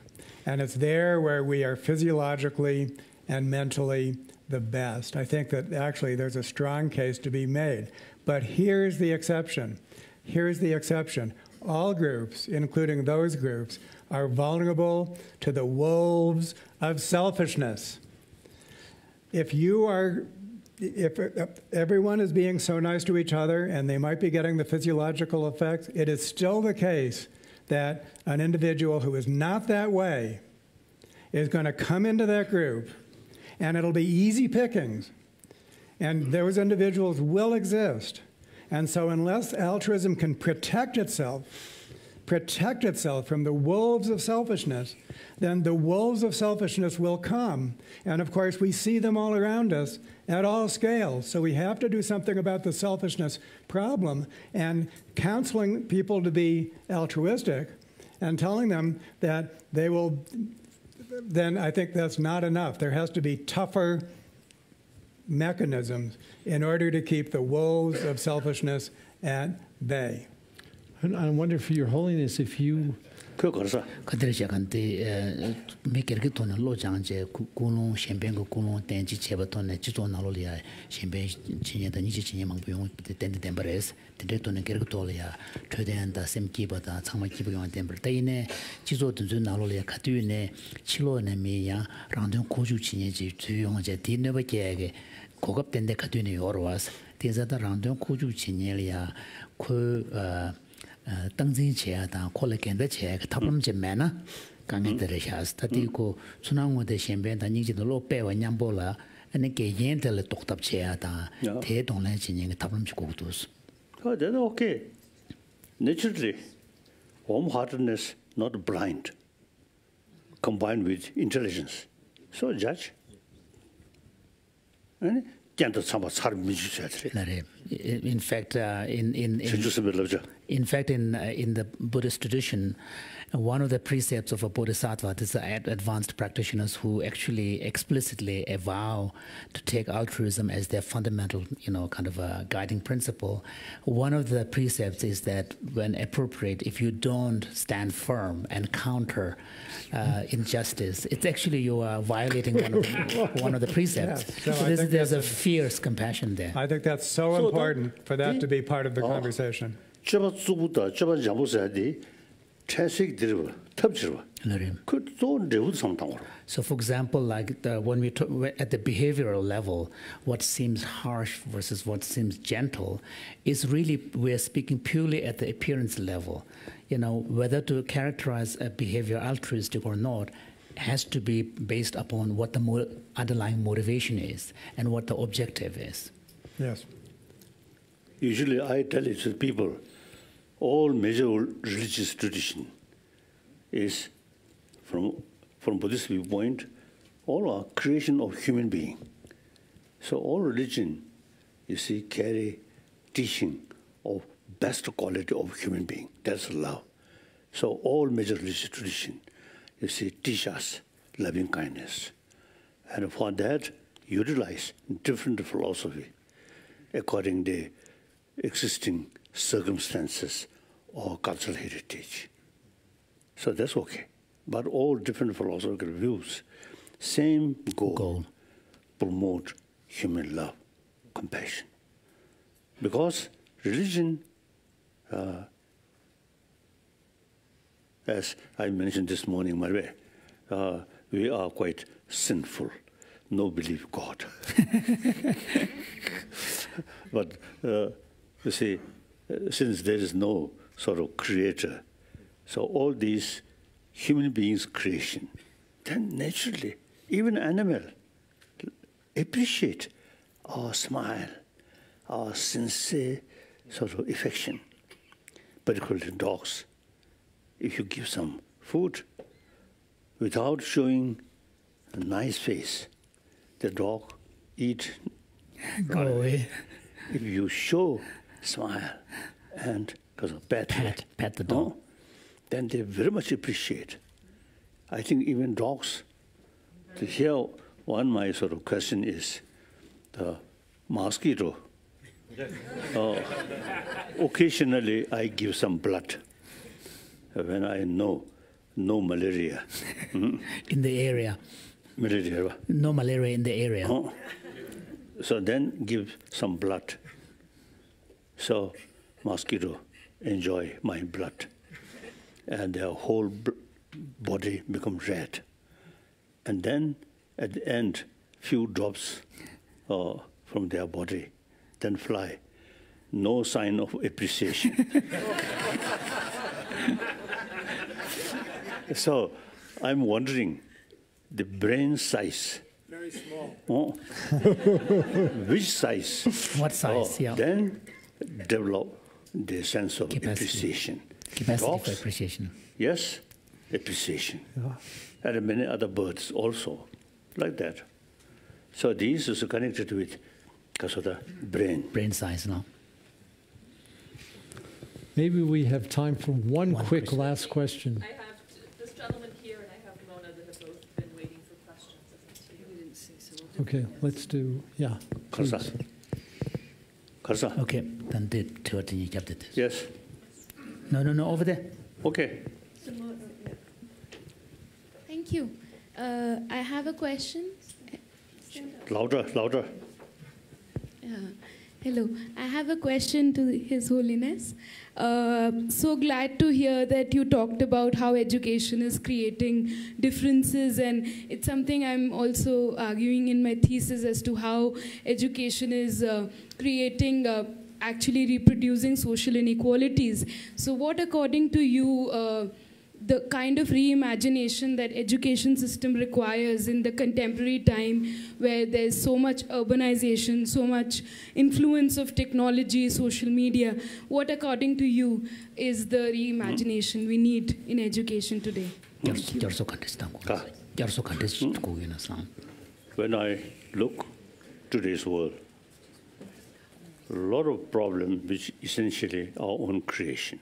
And it's there where we are physiologically and mentally the best. I think that actually there's a strong case to be made. But here's the exception. Here's the exception. All groups, including those groups, are vulnerable to the wolves of selfishness. If everyone is being so nice to each other and they might be getting the physiological effects, it is still the case that an individual who is not that way is going to come into that group and it'll be easy pickings. And those individuals will exist. And so unless altruism can protect itself from the wolves of selfishness, then the wolves of selfishness will come. And of course, we see them all around us at all scales. So we have to do something about the selfishness problem, and counseling people to be altruistic and telling them that they will, then I think that's not enough. There has to be tougher mechanisms in order to keep the wolves of selfishness at bay. And I wonder, for Your Holiness, if you... Kadri Shakante, make a good on a low janje, Kulon, Champagne, Kulon, Tenji Chebaton, Chito Nalolia, Champagne, Chinia, the Nichi Mampion, the Tended Temperes, the Deton and Gergotolia, Tredan, the same keeper, the Tamakibu and Tempertane, Chizo to Nalolia, Catune, Chilo and Mia, Random Koju Chineji, to young Jeti, never keg, cook up Tende Catune or was, these are the Random Koju Chinelia, Tangzin Chia, Qualican the Check, Tapum Gemana, Kangin the Reshas, Tatiko, Sunang the Champagne, and Niji the Lope and Yambola, and a gay yentel talked up Chia, Ted on Lanching, Tapum Chikutus. Oh, that's okay. Naturally, warm-heartedness, not blind, combined with intelligence. So, judge. In fact, in the Buddhist tradition, one of the precepts of a bodhisattva is advanced practitioners who actually explicitly vow to take altruism as their fundamental, kind of a guiding principle. One of the precepts is that when appropriate, if you don't stand firm and counter injustice, it's actually you are violating one of the precepts. Yeah, so there's a fierce compassion there. I think that's so important for that to be part of the conversation. So, for example, like when we talk at the behavioral level, what seems harsh versus what seems gentle is really, we're speaking purely at the appearance level. Whether to characterize a behavior altruistic or not, has to be based upon what the underlying motivation is and what the objective is. Yes. Usually I tell it to people, all major religious tradition is, from Buddhist viewpoint, all are creation of human being. So all religion, you see, carry teaching of best quality of human being. That's love. So all major religious tradition, you see, teach us loving kindness. And for that, utilize different philosophy according to the existing circumstances or cultural heritage. So that's okay. But all different philosophical views, same goal. Promote human love, compassion. Because religion, as I mentioned this morning, we are quite sinful. No believe God. But you see, since there is no sort of creator, so all these human beings' creation, then naturally, even animal appreciate our smile, our sincere sort of affection, particularly dogs. If you give some food without showing a nice face, the dog eat. Go away. If you show smile and because of pet the dog, then they very much appreciate. I think even dogs. To hear one my sort of question is the mosquito. Occasionally I give some blood when I know no malaria. In the area. Malaria. No malaria in the area. So then give some blood. So mosquito enjoy my blood. And their whole body becomes red. And then at the end, few drops from their body, then fly. No sign of appreciation. So I'm wondering, the brain size. Very small. Which size? What size? Yeah. Then develop the sense of appreciation. Capacity Dogs, for appreciation. Yes, appreciation. Yeah. And many other birds also, like that. So these is connected with because of the brain. Brain size now. Maybe we have time for one quick last question. I have this gentleman here, and I have Mona that have both been waiting for questions. We didn't see, so we'll do Okay, let's do, yeah. Karsa. please. Karsa. Okay, then did to you kept it. Yes. No, over there. Okay. Thank you. I have a question. Louder. Hello. I have a question to His Holiness. So glad to hear that you talked about how education is creating differences, and it's something I'm also arguing in my thesis as to how education is creating, actually reproducing social inequalities. So what, according to you, the kind of reimagination that education system requires in the contemporary time where there's so much urbanization, so much influence of technology, social media, what, according to you, is the reimagination we need in education today? When I look today's world, a lot of problems which essentially our own creation.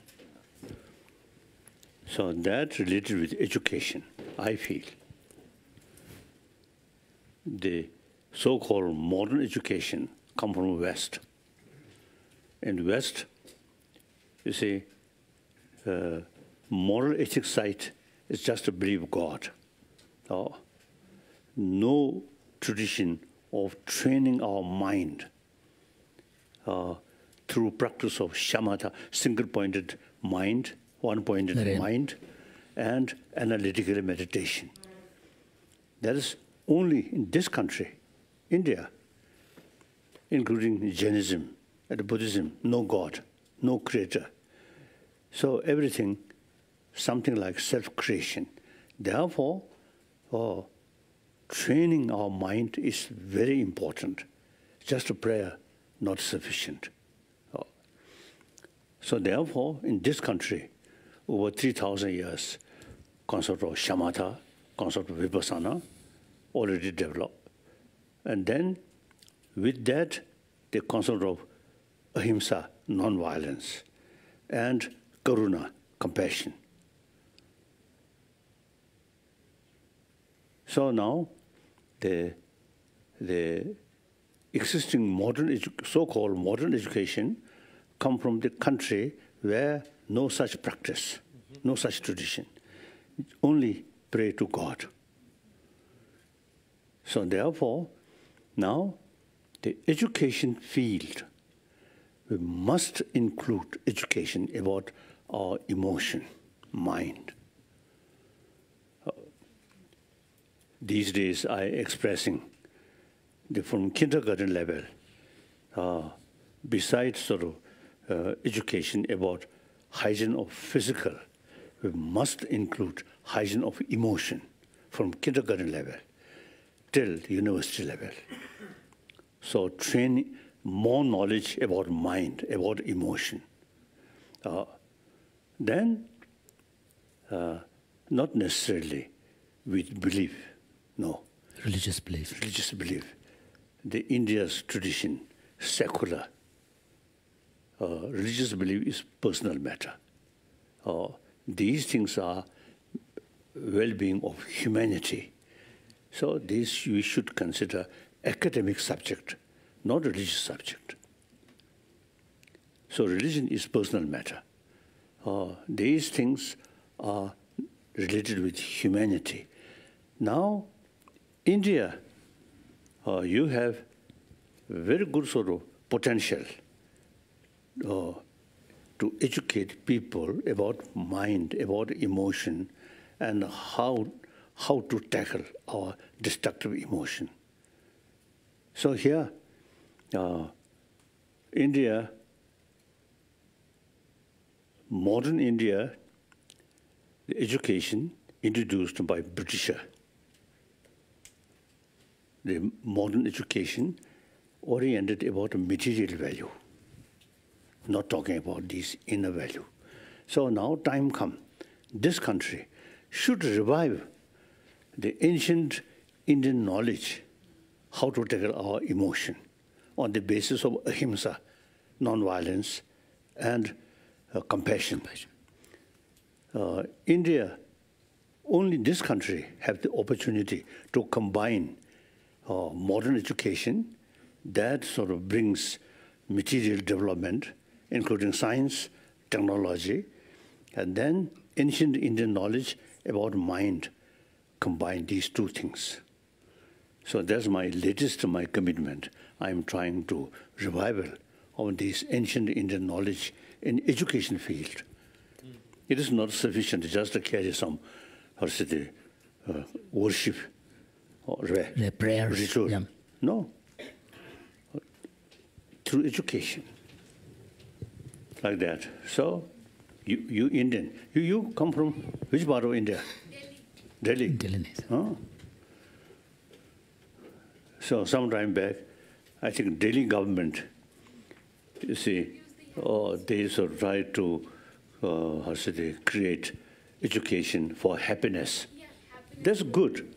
So that related with education, I feel. The so-called modern education come from West. In West, you see, moral ethics side is just to believe God. No tradition of training our mind through practice of shamatha, single-pointed mind, one-pointed mind, and analytical meditation. That is only in this country, India, including Jainism and Buddhism, no God, no creator. So everything, something like self-creation. Therefore, training our mind is very important. Just a prayer, not sufficient. So therefore, in this country, over 3,000 years, concept of shamatha, concept of vipassana, already developed. And then, with that, the concept of ahimsa, non-violence, and karuna, compassion. So now, the existing modern, so-called modern education come from the country where no such practice, no such tradition, only pray to God. So therefore, now the education field, we must include education about our emotion, mind. These days I expressing from kindergarten level, besides sort of education about hygiene of physical, we must include hygiene of emotion from kindergarten level till university level. So train more knowledge about mind, about emotion. Then, not necessarily with belief, no. Religious belief. Religious belief. The India's tradition, secular. Religious belief is personal matter. These things are well-being of humanity. So this we should consider academic subject, not religious subject. So religion is personal matter. These things are related with humanity. Now, India, you have very good sort of potential to educate people about mind, about emotion, and how to tackle our destructive emotion. So here, India, modern India, the education introduced by Britisher, the modern education oriented about material value, not talking about this inner value. So now time come, this country should revive the ancient Indian knowledge, how to tackle our emotion on the basis of ahimsa, non-violence, and compassion. India, only this country have the opportunity to combine modern education that sort of brings material development, including science, technology, and then ancient Indian knowledge about mind, combine these two things. So that's my latest, my commitment. I'm trying to revival of this ancient Indian knowledge in education field. It is not sufficient just to carry some, how to say, worship or the prayers. Ritual. Yeah. No. Through education. Like that. So, you Indian, you come from which part of India? Delhi. Delhi. Oh. So some time back, I think Delhi government, you see, they sort of try to, how should they, create education for happiness. Yeah, happiness. That's good.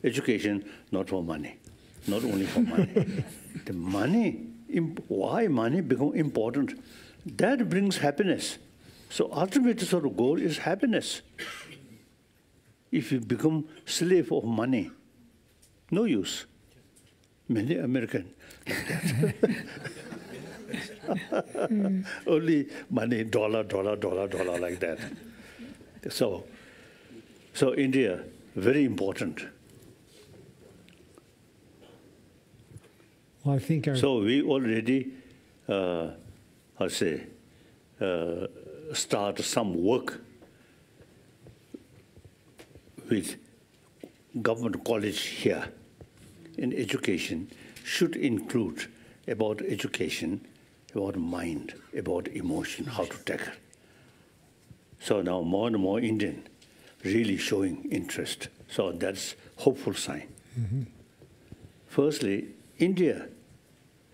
Education, not for money, not only for money. The money, why money become important? That brings happiness. So ultimate sort of goal is happiness. If you become slave of money, no use. Many American like that. Only money, dollar, like that. So India, very important. Well, I think so we already, start some work with government college here in education should include about education, about mind, about emotion, how to tackle. So now more and more Indian really showing interest. So that's hopeful sign. Firstly, India,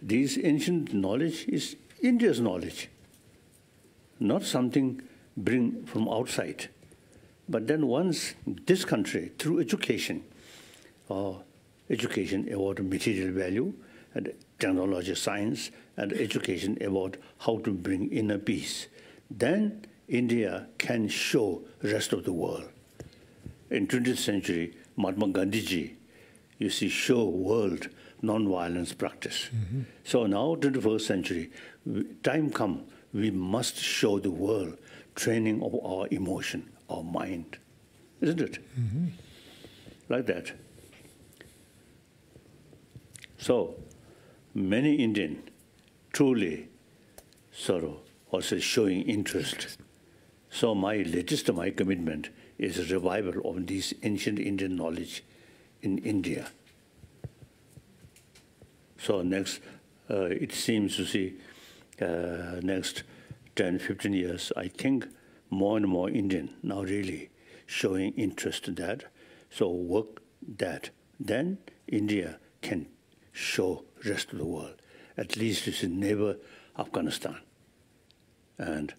this ancient knowledge is India's knowledge, not something bring from outside. But then once this country, through education about material value and technology, science, and education about how to bring inner peace, then India can show the rest of the world. In 20th century, Mahatma Gandhi ji, you see, show world non-violence practice. So now, 21st century, time come, we must show the world training of our emotion, our mind, isn't it? Like that. So many Indian truly sort of also showing interest. So my commitment is a revival of this ancient Indian knowledge in India. So next, it seems to see next 10, 15 years, I think more and more Indian now really showing interest in that. So work that. Then India can show rest of the world, at least it's in neighbor Afghanistan and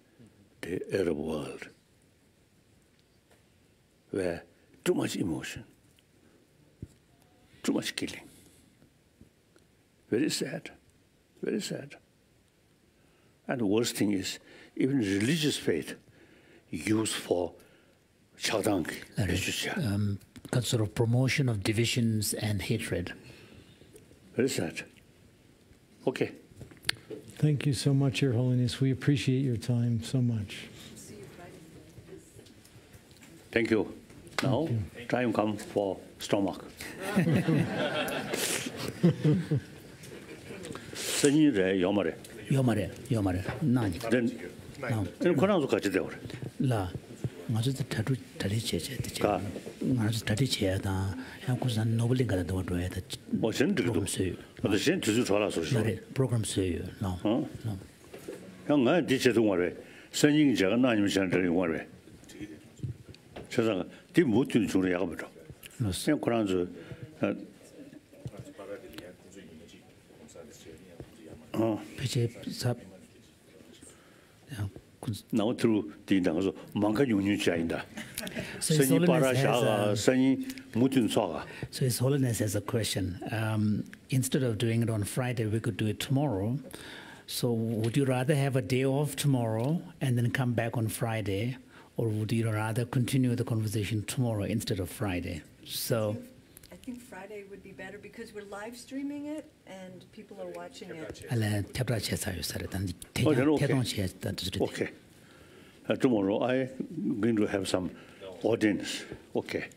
the Arab world, where too much emotion, too much killing. Very sad, very sad. And the worst thing is, even religious faith used for chadang, sort of promotion of divisions and hatred. Very sad. Okay. Thank you so much, Your Holiness. We appreciate your time so much. Thank you. Now, time come for stomach. Yomare. Nani. Then, Koran 같이 되어. La. 맞아 다리 제제. 맞아 다리 제다. 한국산 노블링 가다 도와줘야 돼. 뭐 전들도. 근데 전 주주 좋아라서. 프로그램 써요. No. 형아 디체도 말해. 선인 제가 나님 전들이 말해. 세상 뒤 못든 중에 약아버려. 그냥 코란즈 now through the so His Holiness has a question. Instead of doing it on Friday, we could do it tomorrow. So would you rather have a day off tomorrow and then come back on Friday, or would you rather continue the conversation tomorrow instead of Friday? So I think Friday would be better because we're live streaming it and people are watching it. Okay. Tomorrow I'm going to have some audience. Okay.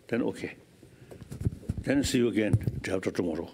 Then see you again after tomorrow.